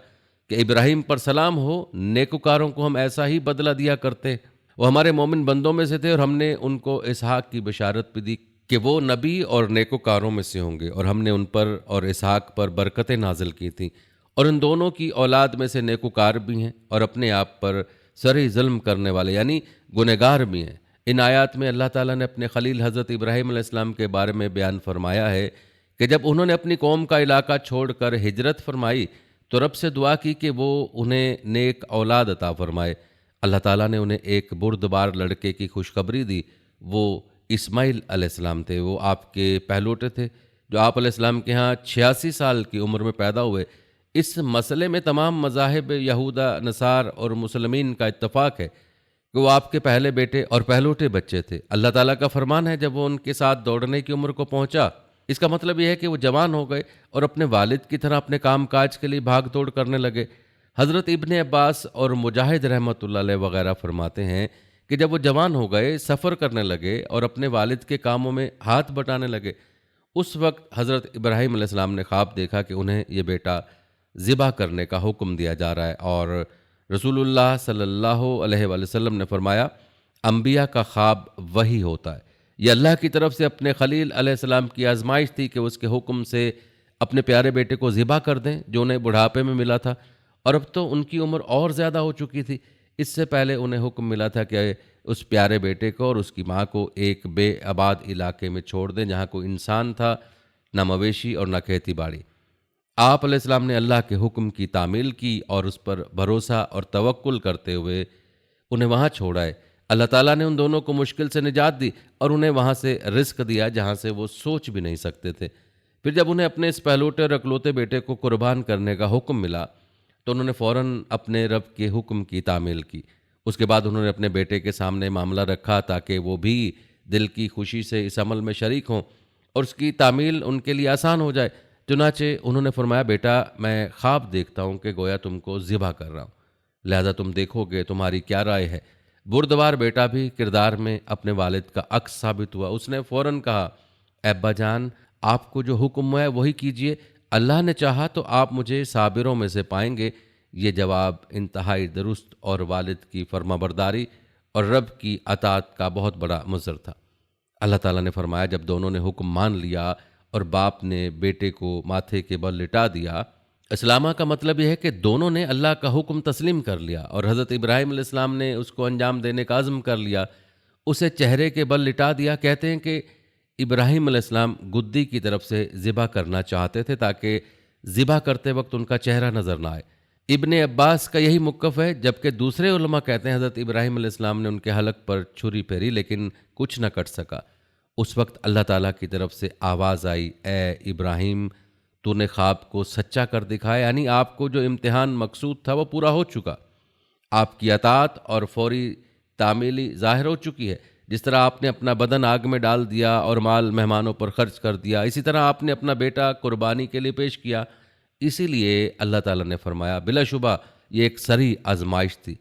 A: کہ ابراہیم پر سلام ہو، نیکوکاروں کو ہم ایسا ہی بدلہ دیا کرتے۔ وہ ہمارے مومن بندوں میں سے تھے اور ہم نے ان کو اسحاق کی بشارت بھی دی کہ وہ نبی اور نیکوکاروں میں سے ہوں گے، اور ہم نے ان پر اور اسحاق پر برکتیں نازل کی تھیں، اور ان دونوں کی اولاد میں سے نیکوکار بھی ہیں اور اپنے آپ پر سرہی ظلم کرنے والے یعنی گنہگار بھی ہیں۔ ان آیات میں اللہ تعالیٰ نے اپنے خلیل حضرت ابراہیم علیہ السلام کے بارے میں بیان فرمایا ہے کہ جب انہوں نے اپنی قوم کا علاقہ چھوڑ کر ہجرت فرمائی تو رب سے دعا کی کہ وہ انہیں نیک اولاد عطا فرمائے۔ اللہ تعالیٰ نے انہیں ایک بردبار لڑکے کی خوشخبری دی، وہ اسماعیل علیہ السلام تھے۔ وہ آپ کے پہلوٹے تھے جو آپ علیہ السلام کے ہاں 86 سال کی عمر میں پیدا ہوئے۔ اس مسئلے میں تمام مذاہب یہودا، نصار اور مسلمین کا اتفاق ہے کہ وہ آپ کے پہلے بیٹے اور پہلوٹے بچے تھے۔ اللہ تعالیٰ کا فرمان ہے جب وہ ان کے ساتھ دوڑنے کی عمر کو پہنچا، اس کا مطلب یہ ہے کہ وہ جوان ہو گئے اور اپنے والد کی طرح اپنے کام کاج کے لیے بھاگ دوڑ کرنے لگے۔ حضرت ابن عباس اور مجاہد رحمۃ اللہ علیہ وغیرہ فرماتے ہیں کہ جب وہ جوان ہو گئے، سفر کرنے لگے اور اپنے والد کے کاموں میں ہاتھ بٹانے لگے، اس وقت حضرت ابراہیم علیہ السلام نے خواب دیکھا کہ انہیں یہ بیٹا ذبح کرنے کا حکم دیا جا رہا ہے، اور رسول اللہ صلی اللہ علیہ وآلہ وسلم نے فرمایا انبیاء کا خواب وہی ہوتا ہے۔ یہ اللہ کی طرف سے اپنے خلیل علیہ السلام کی آزمائش تھی کہ اس کے حکم سے اپنے پیارے بیٹے کو ذبح کر دیں جو انہیں بڑھاپے میں ملا تھا، اور اب تو ان کی عمر اور زیادہ ہو چکی تھی۔ اس سے پہلے انہیں حکم ملا تھا کہ اس پیارے بیٹے کو اور اس کی ماں کو ایک بے آباد علاقے میں چھوڑ دیں جہاں کوئی انسان تھا، نہ مویشی اور نہ کھیتی باڑی۔ آپ علیہ السلام نے اللہ کے حکم کی تعمیل کی اور اس پر بھروسہ اور توکل کرتے ہوئے انہیں وہاں چھوڑائے۔ اللہ تعالیٰ نے ان دونوں کو مشکل سے نجات دی اور انہیں وہاں سے رزق دیا جہاں سے وہ سوچ بھی نہیں سکتے تھے۔ پھر جب انہیں اپنے اس پہلوٹے اور اکلوتے بیٹے کو قربان کرنے کا حکم ملا تو انہوں نے فوراً اپنے رب کے حکم کی تعمیل کی۔ اس کے بعد انہوں نے اپنے بیٹے کے سامنے معاملہ رکھا تاکہ وہ بھی دل کی خوشی سے اس عمل میں شریک ہوں اور اس کی تعمیل ان کے لیے آسان ہو جائے۔ چنانچہ انہوں نے فرمایا بیٹا میں خواب دیکھتا ہوں کہ گویا تم کو ذبح کر رہا ہوں، لہذا تم دیکھو گے تمہاری کیا رائے ہے۔ بردبار بیٹا بھی کردار میں اپنے والد کا عکس ثابت ہوا۔ اس نے فوراً کہا اے ابا جان، آپ کو جو حکم ہے وہی کیجئے، اللہ نے چاہا تو آپ مجھے صابروں میں سے پائیں گے۔ یہ جواب انتہائی درست اور والد کی فرما برداری اور رب کی اطاعت کا بہت بڑا مظہر تھا۔ اللہ تعالیٰ نے فرمایا جب دونوں نے حکم مان لیا اور باپ نے بیٹے کو ماتھے کے بل لٹا دیا، اسلامہ کا مطلب یہ ہے کہ دونوں نے اللہ کا حکم تسلیم کر لیا اور حضرت ابراہیم علیہ السلام نے اس کو انجام دینے کا عزم کر لیا، اسے چہرے کے بل لٹا دیا۔ کہتے ہیں کہ ابراہیم علیہ السلام گدی کی طرف سے ذبح کرنا چاہتے تھے تاکہ ذبح کرتے وقت ان کا چہرہ نظر نہ آئے۔ ابن عباس کا یہی موقف ہے، جبکہ دوسرے علماء کہتے ہیں حضرت ابراہیم علیہ السلام نے ان کے حلق پر چھری پھیری لیکن کچھ نہ کٹ سکا۔ اس وقت اللہ تعالیٰ کی طرف سے آواز آئی اے ابراہیم، تو نے خواب کو سچا کر دکھایا، یعنی آپ کو جو امتحان مقصود تھا وہ پورا ہو چکا۔ آپ کی اطاعت اور فوری تعمیلی ظاہر ہو چکی ہے۔ جس طرح آپ نے اپنا بدن آگ میں ڈال دیا اور مال مہمانوں پر خرچ کر دیا، اسی طرح آپ نے اپنا بیٹا قربانی کے لیے پیش کیا۔ اسی لیے اللہ تعالیٰ نے فرمایا بلا شبہ یہ ایک سری آزمائش تھی۔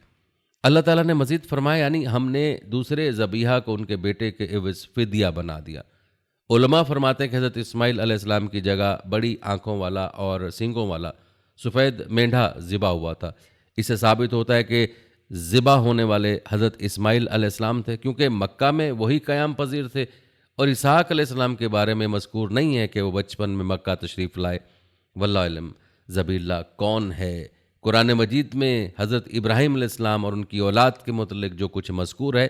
A: اللہ تعالیٰ نے مزید فرمایا یعنی ہم نے دوسرے ذبیحہ کو ان کے بیٹے کے عوض فدیہ بنا دیا۔ علماء فرماتے ہیں کہ حضرت اسماعیل علیہ السلام کی جگہ بڑی آنکھوں والا اور سینگوں والا سفید مینڈھا ذبح ہوا تھا۔ اس سے ثابت ہوتا ہے کہ ذبح ہونے والے حضرت اسماعیل علیہ السلام تھے، کیونکہ مکہ میں وہی قیام پذیر تھے، اور اسحاق علیہ السلام کے بارے میں مذکور نہیں ہے کہ وہ بچپن میں مکہ تشریف لائے۔ واللہ علم ذبیح اللہ کون ہے؟ قرآن مجید میں حضرت ابراہیم علیہ السلام اور ان کی اولاد کے متعلق جو کچھ مذکور ہے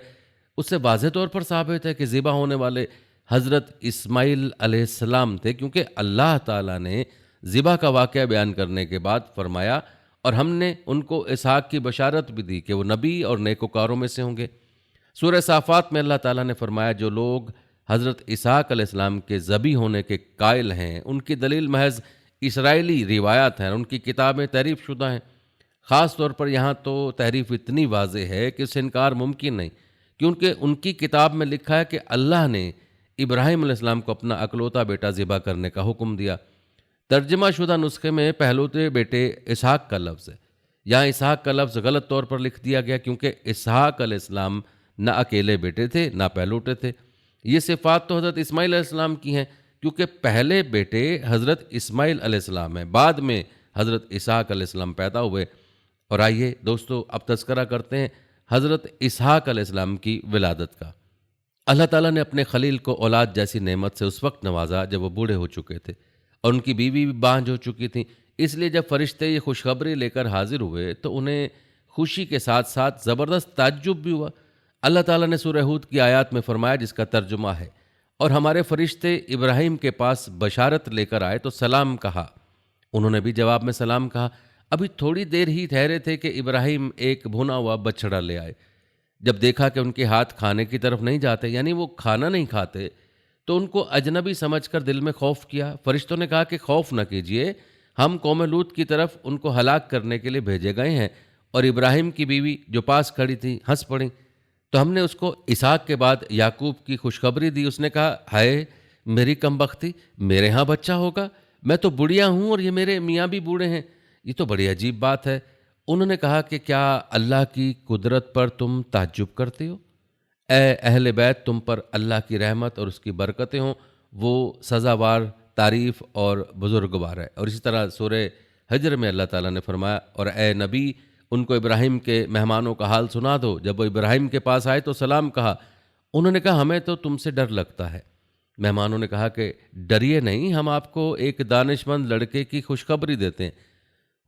A: اس سے واضح طور پر ثابت ہے کہ ذبح ہونے والے حضرت اسماعیل علیہ السلام تھے، کیونکہ اللہ تعالیٰ نے ذبح کا واقعہ بیان کرنے کے بعد فرمایا اور ہم نے ان کو اسحاق کی بشارت بھی دی کہ وہ نبی اور نیکوکاروں میں سے ہوں گے۔ سورہ صافات میں اللہ تعالیٰ نے فرمایا جو لوگ حضرت اسحاق علیہ السلام کے ذبح ہونے کے قائل ہیں ان کی دلیل محض اسرائیلی روایات ہیں، ان کی کتابیں تحریف شدہ ہیں۔ خاص طور پر یہاں تو تحریف اتنی واضح ہے کہ اس سے انکار ممکن نہیں، کیونکہ ان کی کتاب میں لکھا ہے کہ اللہ نے ابراہیم علیہ السلام کو اپنا اکلوتا بیٹا ذبح کرنے کا حکم دیا۔ ترجمہ شدہ نسخے میں پہلوتے بیٹے اسحاق کا لفظ ہے، یہاں اسحاق کا لفظ غلط طور پر لکھ دیا گیا کیونکہ اسحاق علیہ السلام نہ اکیلے بیٹے تھے نہ پہلوٹے تھے۔ یہ صفات تو حضرت اسماعیل علیہ السلام کی ہیں، کیونکہ پہلے بیٹے حضرت اسماعیل علیہ السلام ہیں، بعد میں حضرت اسحاق علیہ السلام پیدا ہوئے۔ اور آئیے دوستو اب تذکرہ کرتے ہیں حضرت اسحاق علیہ السلام کی ولادت کا۔ اللہ تعالیٰ نے اپنے خلیل کو اولاد جیسی نعمت سے اس وقت نوازا جب وہ بوڑھے ہو چکے تھے اور ان کی بیوی بھی بانجھ ہو چکی تھیں۔ اس لیے جب فرشتے یہ خوشخبری لے کر حاضر ہوئے تو انہیں خوشی کے ساتھ ساتھ زبردست تعجب بھی ہوا۔ اللہ تعالیٰ نے سورہ ہود کی آیات میں فرمایا جس کا ترجمہ ہے اور ہمارے فرشتے ابراہیم کے پاس بشارت لے کر آئے تو سلام کہا، انہوں نے بھی جواب میں سلام کہا۔ ابھی تھوڑی دیر ہی ٹھہرے تھے کہ ابراہیم ایک بھونا ہوا بچڑا لے آئے۔ جب دیکھا کہ ان کے ہاتھ کھانے کی طرف نہیں جاتے، یعنی وہ کھانا نہیں کھاتے، تو ان کو اجنبی سمجھ کر دل میں خوف کیا۔ فرشتوں نے کہا کہ خوف نہ کیجیے، ہم قوم لوط کی طرف ان کو ہلاک کرنے کے لیے بھیجے گئے ہیں۔ اور ابراہیم کی بیوی جو پاس کھڑی تھی ہنس پڑیں۔ تو ہم نے اس کو اسحاق کے بعد یعقوب کی خوشخبری دی۔ اس نے کہا، ہائے میری کم بختی، میرے ہاں بچہ ہوگا؟ میں تو بڑھیا ہوں اور یہ میرے میاں بھی بوڑھے ہیں، یہ تو بڑی عجیب بات ہے۔ انہوں نے کہا کہ کیا اللہ کی قدرت پر تم تعجب کرتے ہو؟ اے اہل بیت، تم پر اللہ کی رحمت اور اس کی برکتیں ہوں، وہ سزاوار، تعریف اور بزرگوار ہے۔ اور اسی طرح سورہ حجر میں اللہ تعالیٰ نے فرمایا، اور اے نبی ان کو ابراہیم کے مہمانوں کا حال سنا دو، جب وہ ابراہیم کے پاس آئے تو سلام کہا۔ انہوں نے کہا، ہمیں تو تم سے ڈر لگتا ہے۔ مہمانوں نے کہا کہ ڈریے نہیں، ہم آپ کو ایک دانش مند لڑکے کی خوشخبری دیتے ہیں۔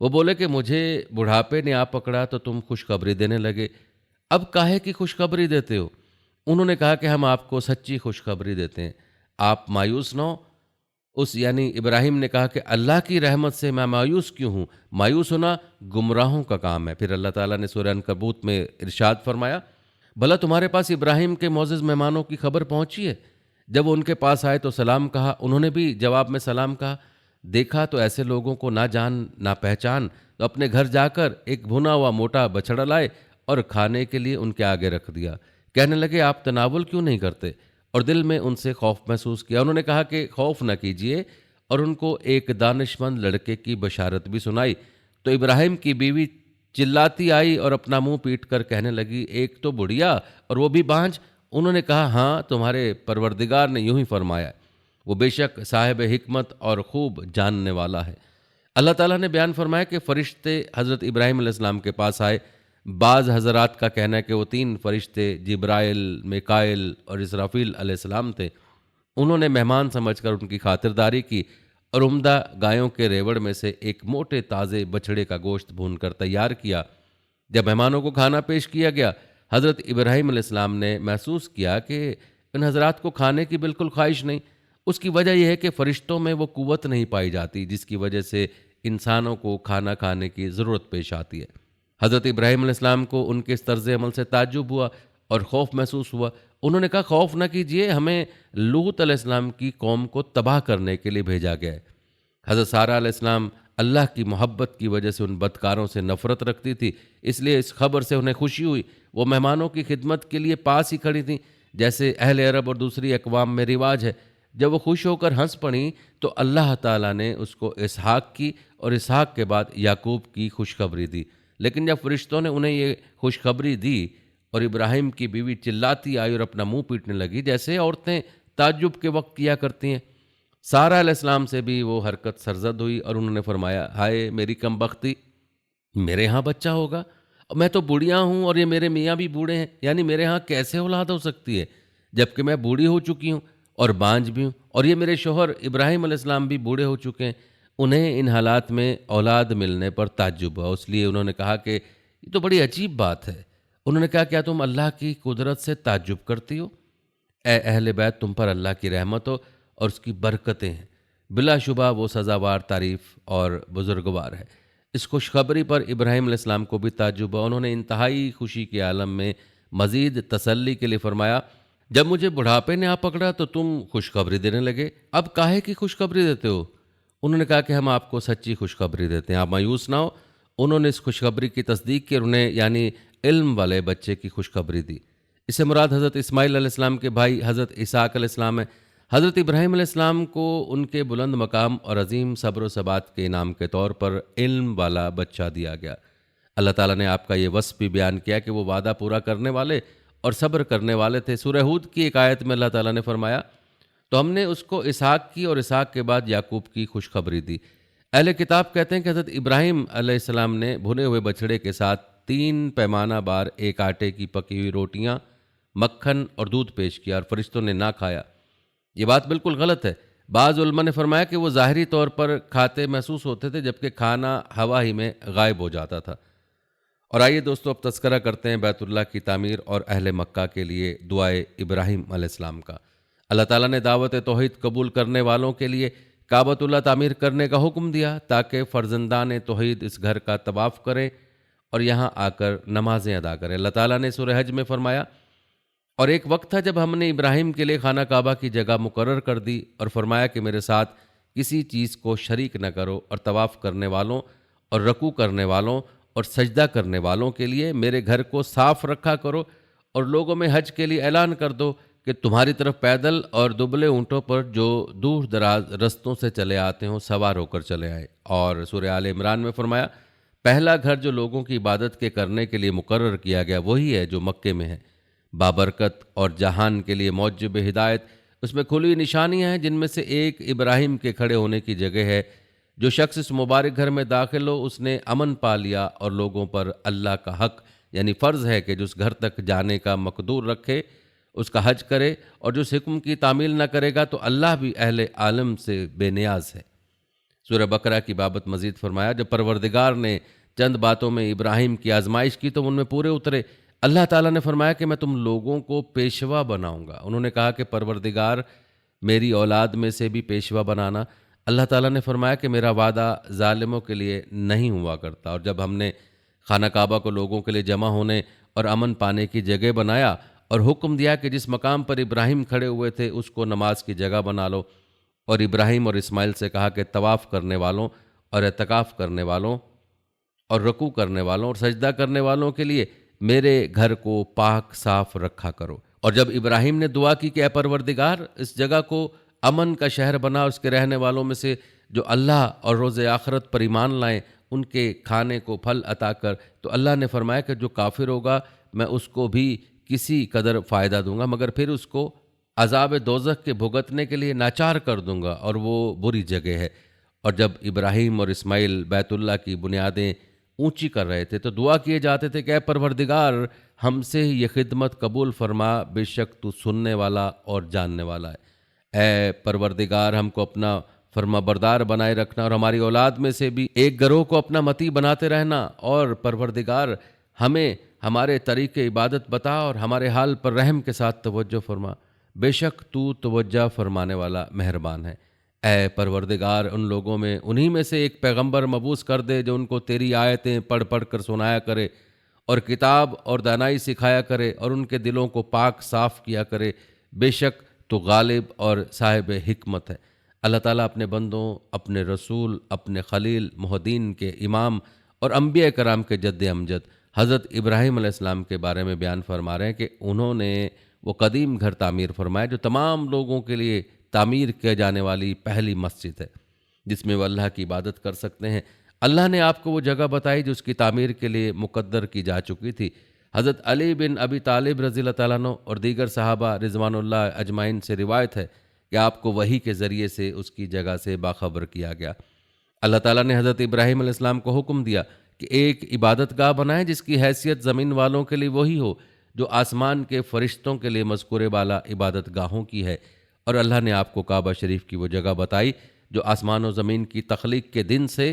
A: وہ بولے کہ مجھے بڑھاپے نے آ پکڑا تو تم خوشخبری دینے لگے، اب کاہے کی خوشخبری دیتے ہو؟ انہوں نے کہا کہ ہم آپ کو سچی خوشخبری دیتے ہیں، آپ مایوس نہ ہو۔ یعنی ابراہیم نے کہا کہ اللہ کی رحمت سے میں مایوس کیوں ہوں؟ مایوس ہونا گمراہوں کا کام ہے۔ پھر اللہ تعالیٰ نے سورہ عنکبوت میں ارشاد فرمایا، بھلا تمہارے پاس ابراہیم کے معزز مہمانوں کی خبر پہنچی ہے؟ جب وہ ان کے پاس آئے تو سلام کہا، انہوں نے بھی جواب میں سلام کہا۔ دیکھا تو ایسے لوگوں کو نہ جان نہ پہچان، تو اپنے گھر جا کر ایک بھنا ہوا موٹا بچڑا لائے اور کھانے کے لیے ان کے آگے رکھ دیا۔ کہنے لگے، آپ تناول کیوں نہیں کرتے؟ اور دل میں ان سے خوف محسوس کیا۔ انہوں نے کہا کہ خوف نہ کیجیے، اور ان کو ایک دانش مند لڑکے کی بشارت بھی سنائی۔ تو ابراہیم کی بیوی چلاتی آئی اور اپنا منہ پیٹ کر کہنے لگی، ایک تو بڑھیا اور وہ بھی بانجھ۔ انہوں نے کہا، ہاں تمہارے پروردگار نے یوں ہی فرمایا، وہ بے شک صاحب حکمت اور خوب جاننے والا ہے۔ اللہ تعالیٰ نے بیان فرمایا کہ فرشتے حضرت ابراہیم علیہ السلام کے پاس آئے۔ بعض حضرات کا کہنا ہے کہ وہ 3 فرشتے جبرائیل، میکائیل اور اسرافیل علیہ السلام تھے۔ انہوں نے مہمان سمجھ کر ان کی خاطرداری کی اور عمدہ گایوں کے ریوڑ میں سے ایک موٹے تازے بچھڑے کا گوشت بھون کر تیار کیا۔ جب مہمانوں کو کھانا پیش کیا گیا، حضرت ابراہیم علیہ السلام نے محسوس کیا کہ ان حضرات کو کھانے کی بالکل خواہش نہیں۔ اس کی وجہ یہ ہے کہ فرشتوں میں وہ قوت نہیں پائی جاتی جس کی وجہ سے انسانوں کو کھانا کھانے کی ضرورت پیش آتی ہے۔ حضرت ابراہیم علیہ السلام کو ان کے اس طرز عمل سے تعجب ہوا اور خوف محسوس ہوا۔ انہوں نے کہا، خوف نہ کیجیے، ہمیں لوط علیہ السلام کی قوم کو تباہ کرنے کے لیے بھیجا گیا ہے۔ حضرت سارہ علیہ السلام اللہ کی محبت کی وجہ سے ان بدکاروں سے نفرت رکھتی تھی، اس لیے اس خبر سے انہیں خوشی ہوئی۔ وہ مہمانوں کی خدمت کے لیے پاس ہی کھڑی تھیں، جیسے اہل عرب اور دوسری اقوام میں رواج ہے۔ جب وہ خوش ہو کر ہنس پڑیں تو اللہ تعالیٰ نے اس کو اسحاق کی اور اسحاق کے بعد یعقوب کی خوشخبری دی۔ لیکن جب فرشتوں نے انہیں یہ خوشخبری دی اور ابراہیم کی بیوی چلاتی آئی اور اپنا منہ پیٹنے لگی، جیسے عورتیں تعجب کے وقت کیا کرتی ہیں، سارہ علیہ السلام سے بھی وہ حرکت سرزد ہوئی اور انہوں نے فرمایا، ہائے میری کم بختی، میرے ہاں بچہ ہوگا؟ میں تو بوڑھیا ہوں اور یہ میرے میاں بھی بوڑھے ہیں، یعنی میرے ہاں کیسے اولاد ہو سکتی ہے جبکہ میں بوڑھی ہو چکی ہوں اور بانجھ بھی ہوں، اور یہ میرے شوہر ابراہیم علیہ السلام بھی بوڑھے ہو چکے ہیں۔ انہیں ان حالات میں اولاد ملنے پر تعجب ہوا، اس لیے انہوں نے کہا کہ یہ تو بڑی عجیب بات ہے۔ انہوں نے کہا، کیا تم اللہ کی قدرت سے تعجب کرتی ہو؟ اے اہل بیت، تم پر اللہ کی رحمت ہو اور اس کی برکتیں ہیں، بلا شبہ وہ سزاوار، تعریف اور بزرگوار ہے۔ اس خوشخبری پر ابراہیم علیہ السلام کو بھی تعجب ہوا۔ انہوں نے انتہائی خوشی کے عالم میں مزید تسلی کے لیے فرمایا، جب مجھے بڑھاپے نے آ پکڑا تو تم خوشخبری دینے لگے، اب کاہے کی خوشخبری دیتے ہو؟ انہوں نے کہا کہ ہم آپ کو سچی خوشخبری دیتے ہیں، آپ مایوس نہ ہو۔ انہوں نے اس خوشخبری کی تصدیق کی اور انہیں یعنی علم والے بچے کی خوشخبری دی۔ اس سے مراد حضرت اسماعیل علیہ السلام کے بھائی حضرت اسحاق علیہ السلام ہے۔ حضرت ابراہیم علیہ السلام کو ان کے بلند مقام اور عظیم صبر و ثبات کے انعام کے طور پر علم والا بچہ دیا گیا۔ اللہ تعالیٰ نے آپ کا یہ وصف بھی بیان کیا کہ وہ وعدہ پورا کرنے والے اور صبر کرنے والے تھے۔ سورہ ہود کی ایک آیت میں اللہ تعالیٰ نے فرمایا، تو ہم نے اس کو اسحاق کی اور اسحاق کے بعد یعقوب کی خوشخبری دی۔ اہل کتاب کہتے ہیں کہ حضرت ابراہیم علیہ السلام نے بھنے ہوئے بچڑے کے ساتھ 3 پیمانہ بار ایک آٹے کی پکی ہوئی روٹیاں، مکھن اور دودھ پیش کیا اور فرشتوں نے نہ کھایا۔ یہ بات بالکل غلط ہے۔ بعض علماء نے فرمایا کہ وہ ظاہری طور پر کھاتے محسوس ہوتے تھے جبکہ کھانا ہوا ہی میں غائب ہو جاتا تھا۔ اور آئیے دوستو، اب تذکرہ کرتے ہیں بیت اللہ کی تعمیر اور اہل مکہ کے لیے دعائے ابراہیم علیہ السلام کا۔ اللہ تعالیٰ نے دعوت توحید قبول کرنے والوں کے لیے کعبۃ اللہ تعمیر کرنے کا حکم دیا تاکہ فرزندان توحید اس گھر کا طواف کریں اور یہاں آ کر نمازیں ادا کریں۔ اللہ تعالیٰ نے سورہ حج میں فرمایا، اور ایک وقت تھا جب ہم نے ابراہیم کے لیے خانہ کعبہ کی جگہ مقرر کر دی اور فرمایا کہ میرے ساتھ کسی چیز کو شریک نہ کرو، اور طواف کرنے والوں اور رکوع کرنے والوں اور سجدہ کرنے والوں کے لیے میرے گھر کو صاف رکھا کرو، اور لوگوں میں حج کے لیے اعلان کر دو کہ تمہاری طرف پیدل اور دبلے اونٹوں پر جو دور دراز رستوں سے چلے آتے ہوں سوار ہو کر چلے آئے۔ اور سورہ آل عمران میں فرمایا، پہلا گھر جو لوگوں کی عبادت کے کرنے کے لیے مقرر کیا گیا وہی ہے جو مکے میں ہے، بابرکت اور جہان کے لیے موجب ہدایت۔ اس میں کھلی نشانیاں ہیں، جن میں سے ایک ابراہیم کے کھڑے ہونے کی جگہ ہے۔ جو شخص اس مبارک گھر میں داخل ہو اس نے امن پا لیا، اور لوگوں پر اللہ کا حق یعنی فرض ہے کہ جو اس گھر تک جانے کا مقدور رکھے اس کا حج کرے، اور جو اس حکم کی تعمیل نہ کرے گا تو اللہ بھی اہل عالم سے بے نیاز ہے۔ سورہ بقرہ کی بابت مزید فرمایا، جب پروردگار نے چند باتوں میں ابراہیم کی آزمائش کی تو ان میں پورے اترے۔ اللہ تعالیٰ نے فرمایا کہ میں تم لوگوں کو پیشوا بناؤں گا۔ انہوں نے کہا کہ پروردگار میری اولاد میں سے بھی پیشوا بنانا۔ اللہ تعالیٰ نے فرمایا کہ میرا وعدہ ظالموں کے لیے نہیں ہوا کرتا۔ اور جب ہم نے خانہ کعبہ کو لوگوں کے لیے جمع ہونے اور امن پانے کی جگہ بنایا اور حکم دیا کہ جس مقام پر ابراہیم کھڑے ہوئے تھے اس کو نماز کی جگہ بنا لو، اور ابراہیم اور اسماعیل سے کہا کہ طواف کرنے والوں اور اعتکاف کرنے والوں اور رکوع کرنے والوں اور سجدہ کرنے والوں کے لیے میرے گھر کو پاک صاف رکھا کرو۔ اور جب ابراہیم نے دعا کی کہ اے پروردگار اس جگہ کو امن کا شہر بنا، اس کے رہنے والوں میں سے جو اللہ اور روز آخرت پر ایمان لائیں ان کے کھانے کو پھل عطا کر، تو اللہ نے فرمایا کہ جو کافر ہوگا میں اس کو بھی کسی قدر فائدہ دوں گا، مگر پھر اس کو عذاب دوزخ کے بھگتنے کے لیے ناچار کر دوں گا، اور وہ بری جگہ ہے۔ اور جب ابراہیم اور اسماعیل بیت اللہ کی بنیادیں اونچی کر رہے تھے تو دعا کیے جاتے تھے کہ اے پروردگار ہم سے یہ خدمت قبول فرما، بے شک تو سننے والا اور جاننے والا ہے۔ اے پروردگار ہم کو اپنا فرما بردار بنائے رکھنا، اور ہماری اولاد میں سے بھی ایک گروہ کو اپنا متی بناتے رہنا، اور پروردگار ہمیں ہمارے طریق عبادت بتا اور ہمارے حال پر رحم کے ساتھ توجہ فرما، بے شک تو توجہ فرمانے والا مہربان ہے۔ اے پروردگار ان لوگوں میں انہی میں سے ایک پیغمبر مبعوث کر دے جو ان کو تیری آیتیں پڑھ پڑھ کر سنایا کرے اور کتاب اور دانائی سکھایا کرے اور ان کے دلوں کو پاک صاف کیا کرے، بے شک تو غالب اور صاحب حکمت ہے۔ اللہ تعالیٰ اپنے بندوں، اپنے رسول، اپنے خلیل مہدین کے امام اور انبیاء کرام کے جد امجد حضرت ابراہیم علیہ السلام کے بارے میں بیان فرما رہے ہیں کہ انہوں نے وہ قدیم گھر تعمیر فرمایا جو تمام لوگوں کے لیے تعمیر کیے جانے والی پہلی مسجد ہے، جس میں وہ اللہ کی عبادت کر سکتے ہیں۔ اللہ نے آپ کو وہ جگہ بتائی جو اس کی تعمیر کے لیے مقدر کی جا چکی تھی۔ حضرت علی بن ابی طالب رضی اللہ تعالیٰ عنہ اور دیگر صحابہ رضوان اللہ اجمعین سے روایت ہے کہ آپ کو وحی کے ذریعے سے اس کی جگہ سے باخبر کیا گیا۔ اللہ تعالیٰ نے حضرت ابراہیم علیہ السلام کو حکم دیا کہ ایک عبادت گاہ بنائیں جس کی حیثیت زمین والوں کے لیے وہی ہو جو آسمان کے فرشتوں کے لیے مذکور بالا عبادت گاہوں کی ہے، اور اللہ نے آپ کو کعبہ شریف کی وہ جگہ بتائی جو آسمان و زمین کی تخلیق کے دن سے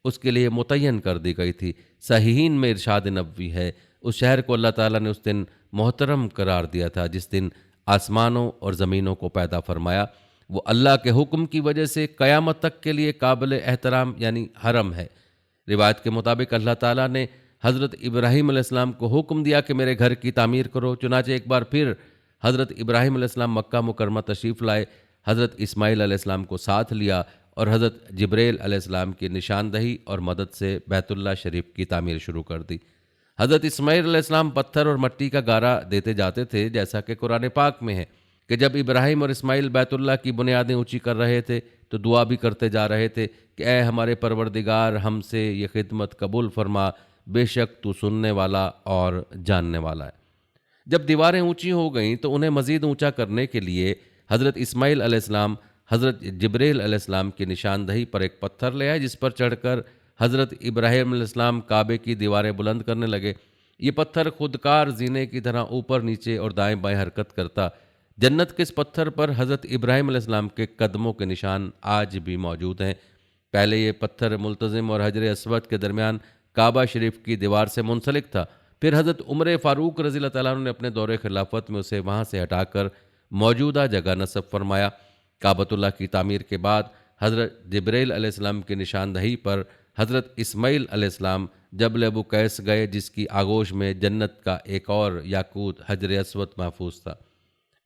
A: اس کے لیے متعین کر دی گئی تھی۔ صحیحین میں ارشاد نبوی ہے، اس شہر کو اللہ تعالیٰ نے اس دن محترم قرار دیا تھا جس دن آسمانوں اور زمینوں کو پیدا فرمایا۔ وہ اللہ کے حکم کی وجہ سے قیامت تک کے لیے قابل احترام یعنی حرم ہے۔ روایت کے مطابق اللہ تعالیٰ نے حضرت ابراہیم علیہ السلام کو حکم دیا کہ میرے گھر کی تعمیر کرو، چنانچہ ایک بار پھر حضرت ابراہیم علیہ السلام مکہ مکرمہ تشریف لائے، حضرت اسماعیل علیہ السلام کو ساتھ لیا اور حضرت جبریل علیہ السلام کی نشاندہی اور مدد سے بیت اللہ شریف کی تعمیر شروع کر دی۔ حضرت اسماعیل علیہ السلام پتھر اور مٹی کا گارا دیتے جاتے تھے، جیسا کہ قرآن پاک میں ہے کہ جب ابراہیم اور اسماعیل بیت اللہ کی بنیادیں اونچی کر رہے تھے تو دعا بھی کرتے جا رہے تھے کہ اے ہمارے پروردگار ہم سے یہ خدمت قبول فرما، بے شک تو سننے والا اور جاننے والا ہے۔ جب دیواریں اونچی ہو گئیں تو انہیں مزید اونچا کرنے کے لیے حضرت اسماعیل علیہ السلام حضرت جبریل علیہ السلام کی نشاندہی پر ایک پتھر لے آئے جس پر چڑھ کر حضرت ابراہیم علیہ السلام کعبے کی دیواریں بلند کرنے لگے۔ یہ پتھر خودکار زینے کی طرح اوپر نیچے اور دائیں بائیں حرکت کرتا۔ جنت کے اس پتھر پر حضرت ابراہیم علیہ السلام کے قدموں کے نشان آج بھی موجود ہیں۔ پہلے یہ پتھر ملتزم اور حجر اسود کے درمیان کعبہ شریف کی دیوار سے منسلک تھا، پھر حضرت عمر فاروق رضی اللہ تعالیٰ عنہ نے اپنے دور خلافت میں اسے وہاں سے ہٹا کر موجودہ جگہ نصب فرمایا۔ کعبۃ اللہ کی تعمیر کے بعد حضرت جبریل علیہ السلام کی نشاندہی پر حضرت اسماعیل علیہ السلام جبل ابو قیس گئے جس کی آغوش میں جنت کا ایک اور یاقوت حجر اسود محفوظ تھا۔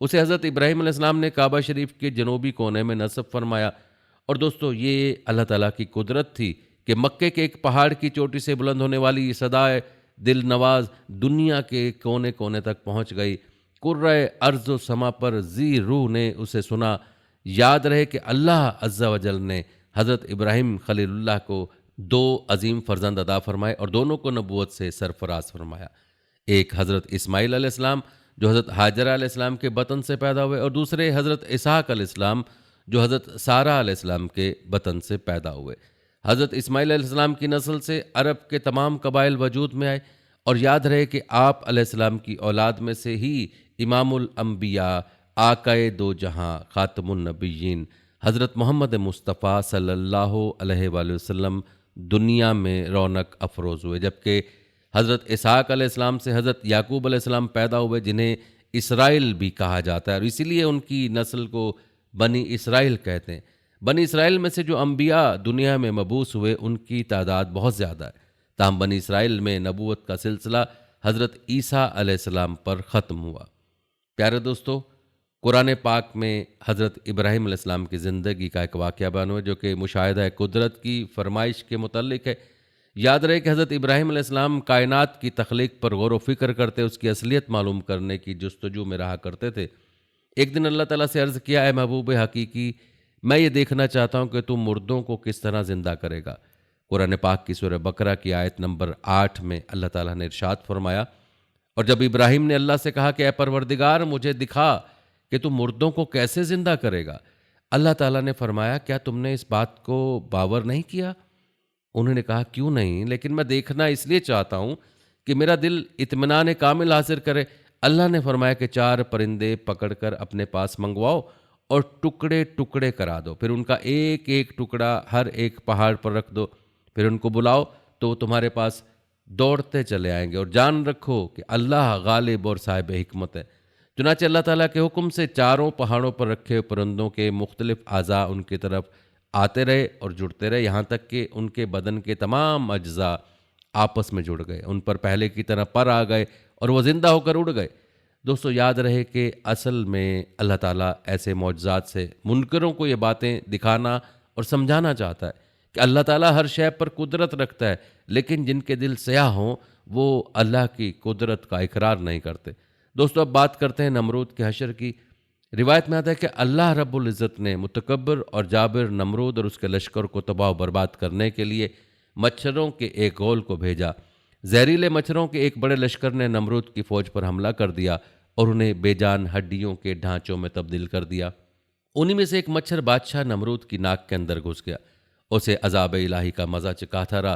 A: اسے حضرت ابراہیم علیہ السلام نے کعبہ شریف کے جنوبی کونے میں نصب فرمایا اور دوستو یہ اللہ تعالیٰ کی قدرت تھی کہ مکے کے ایک پہاڑ کی چوٹی سے بلند ہونے والی یہ صدائے دل نواز دنیا کے کونے کونے تک پہنچ گئی۔ کرۂ ارض و سما پر ذی روح نے اسے سنا۔ یاد رہے کہ اللہ عز و جل نے حضرت ابراہیم خلیل اللہ کو 2 عظیم فرزند عطا فرمائے اور دونوں کو نبوت سے سرفراز فرمایا۔ ایک حضرت اسماعیل علیہ السلام جو حضرت حاجرہ علیہ السلام کے بطن سے پیدا ہوئے، اور دوسرے حضرت اسحاق علیہ السلام جو حضرت سارہ علیہ السلام کے بطن سے پیدا ہوئے۔ حضرت اسماعیل علیہ السلام کی نسل سے عرب کے تمام قبائل وجود میں آئے، اور یاد رہے کہ آپ علیہ السلام کی اولاد میں سے ہی امام الانبیاء، آقائے دو جہاں، خاتم النبیین حضرت محمد مصطفیٰ صلی اللہ علیہ وآلہ وسلم دنیا میں رونق افروز ہوئے، جبکہ حضرت اسحاق علیہ السلام سے حضرت یعقوب علیہ السلام پیدا ہوئے، جنہیں اسرائیل بھی کہا جاتا ہے، اور اسی لیے ان کی نسل کو بنی اسرائیل کہتے ہیں۔ بنی اسرائیل میں سے جو انبیاء دنیا میں مبعوث ہوئے ان کی تعداد بہت زیادہ ہے، تاہم بنی اسرائیل میں نبوت کا سلسلہ حضرت عیسیٰ علیہ السلام پر ختم ہوا۔ پیارے دوستو، قرآن پاک میں حضرت ابراہیم علیہ السلام کی زندگی کا ایک واقعہ بیان ہوا جو کہ مشاہدہ قدرت کی فرمائش کے متعلق ہے۔ یاد رہے کہ حضرت ابراہیم علیہ السلام کائنات کی تخلیق پر غور و فکر کرتے، اس کی اصلیت معلوم کرنے کی جستجو میں رہا کرتے تھے۔ ایک دن اللہ تعالیٰ سے عرض کیا، اے محبوب حقیقی، میں یہ دیکھنا چاہتا ہوں کہ تم مردوں کو کس طرح زندہ کرے گا۔ قرآن پاک کی سورہ بقرہ کی آیت نمبر 8 میں اللہ تعالیٰ نے ارشاد فرمایا، اور جب ابراہیم نے اللہ سے کہا کہ اے پروردگار مجھے دکھا کہ تم مردوں کو کیسے زندہ کرے گا، اللہ تعالیٰ نے فرمایا کیا تم نے اس بات کو باور نہیں کیا؟ انہوں نے کہا کیوں نہیں، لیکن میں دیکھنا اس لیے چاہتا ہوں کہ میرا دل اطمینان کامل حاصل کرے۔ اللہ نے فرمایا کہ 4 پرندے پکڑ کر اپنے پاس منگواؤ اور ٹکڑے ٹکڑے کرا دو، پھر ان کا ایک ایک ٹکڑا ہر ایک پہاڑ پر رکھ دو، پھر ان کو بلاؤ تو وہ تمہارے پاس دوڑتے چلے آئیں گے، اور جان رکھو کہ اللہ غالب اور صاحب حکمت ہے۔ چنانچہ اللہ تعالیٰ کے حکم سے 4 پہاڑوں پر رکھے پرندوں کے مختلف اعضاء ان کی طرف آتے رہے اور جڑتے رہے، یہاں تک کہ ان کے بدن کے تمام اجزاء آپس میں جڑ گئے، ان پر پہلے کی طرح پر آ گئے اور وہ زندہ ہو کر اڑ گئے۔ دوستو یاد رہے کہ اصل میں اللہ تعالیٰ ایسے معجزات سے منکروں کو یہ باتیں دکھانا اور سمجھانا چاہتا ہے کہ اللہ تعالیٰ ہر شے پر قدرت رکھتا ہے، لیکن جن کے دل سیاہ ہوں وہ اللہ کی قدرت کا اقرار نہیں کرتے۔ دوستو اب بات کرتے ہیں نمرود کے حشر کی۔ روایت میں آتا ہے کہ اللہ رب العزت نے متکبر اور جابر نمرود اور اس کے لشکر کو تباہ و برباد کرنے کے لیے مچھروں کے ایک غول کو بھیجا۔ زہریلے مچھروں کے ایک بڑے لشکر نے نمرود کی فوج پر حملہ کر دیا اور انہیں بے جان ہڈیوں کے ڈھانچوں میں تبدیل کر دیا۔ انہی میں سے ایک مچھر بادشاہ نمرود کی ناک کے اندر گھس گیا، اسے عذاب الہی کا مزہ چکھاتا رہا۔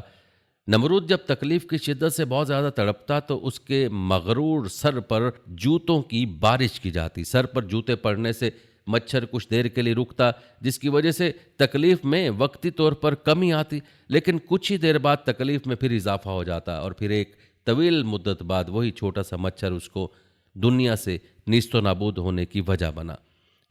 A: نمرود جب تکلیف کی شدت سے بہت زیادہ تڑپتا تو اس کے مغرور سر پر جوتوں کی بارش کی جاتی۔ سر پر جوتے پڑنے سے مچھر کچھ دیر کے لیے رکتا، جس کی وجہ سے تکلیف میں وقتی طور پر کمی آتی، لیکن کچھ ہی دیر بعد تکلیف میں پھر اضافہ ہو جاتا، اور پھر ایک طویل مدت بعد وہی چھوٹا سا مچھر اس کو دنیا سے نیست و نابود ہونے کی وجہ بنا۔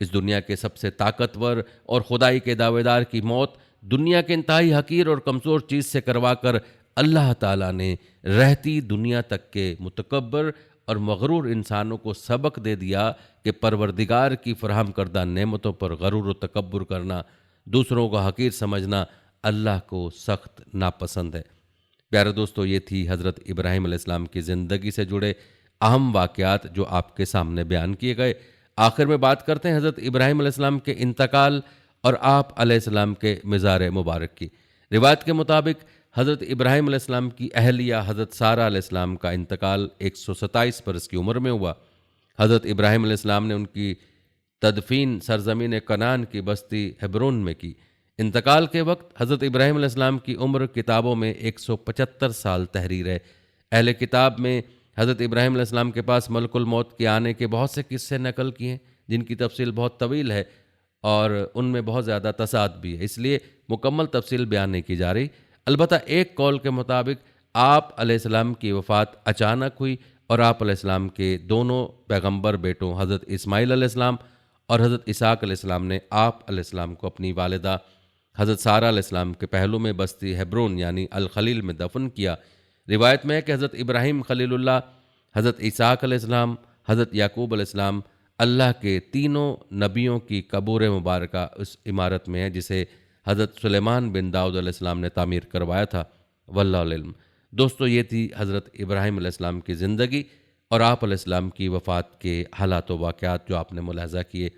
A: اس دنیا کے سب سے طاقتور اور خدائی کے دعوے دار کی موت دنیا کے انتہائی حقیر اور کمزور چیز سے کروا کر اللہ تعالیٰ نے رہتی دنیا تک کے متکبر اور مغرور انسانوں کو سبق دے دیا کہ پروردگار کی فراہم کردہ نعمتوں پر غرور و تکبر کرنا، دوسروں کو حقیر سمجھنا اللہ کو سخت ناپسند ہے۔ پیارے دوستو، یہ تھی حضرت ابراہیم علیہ السلام کی زندگی سے جڑے اہم واقعات جو آپ کے سامنے بیان کیے گئے۔ آخر میں بات کرتے ہیں حضرت ابراہیم علیہ السلام کے انتقال اور آپ علیہ السلام کے مزار مبارک کی۔ روایت کے مطابق حضرت ابراہیم علیہ السلام کی اہلیہ حضرت سارہ علیہ السلام کا انتقال 127 برس کی عمر میں ہوا۔ حضرت ابراہیم علیہ السلام نے ان کی تدفین سرزمین کنعان کی بستی ہیبرون میں کی۔ انتقال کے وقت حضرت ابراہیم علیہ السلام کی عمر کتابوں میں 175 سال تحریر ہے۔ اہل کتاب میں حضرت ابراہیم علیہ السلام کے پاس ملک الموت کے آنے کے بہت سے قصے نقل کیے ہیں، جن کی تفصیل بہت طویل ہے اور ان میں بہت زیادہ تضاد بھی ہے، اس لیے مکمل تفصیل بیان نہیں کی جا رہی۔ البتہ ایک قول کے مطابق آپ علیہ السلام کی وفات اچانک ہوئی اور آپ علیہ السلام کے دونوں پیغمبر بیٹوں حضرت اسماعیل علیہ السلام اور حضرت اسحاق علیہ السلام نے آپ علیہ السلام کو اپنی والدہ حضرت سارہ علیہ السلام کے پہلو میں بستی ہیبرون یعنی الخلیل میں دفن کیا۔ روایت میں ہے کہ حضرت ابراہیم خلیل اللہ، حضرت اسحاق علیہ السلام، حضرت یعقوب علیہ السلام اللہ کے تینوں نبیوں کی قبور مبارکہ اس عمارت میں ہے جسے حضرت سلیمان بن داؤد علیہ السلام نے تعمیر کروایا تھا، واللہ العلم۔ دوستو، یہ تھی حضرت ابراہیم علیہ السلام کی زندگی اور آپ علیہ السلام کی وفات کے حالات و واقعات جو آپ نے ملاحظہ کیے۔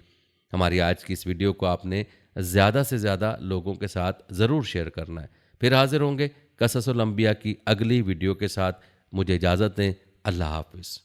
A: ہماری آج کی اس ویڈیو کو آپ نے زیادہ سے زیادہ لوگوں کے ساتھ ضرور شیئر کرنا ہے۔ پھر حاضر ہوں گے قصص الانبیاء کی اگلی ویڈیو کے ساتھ۔ مجھے اجازت دیں، اللہ حافظ۔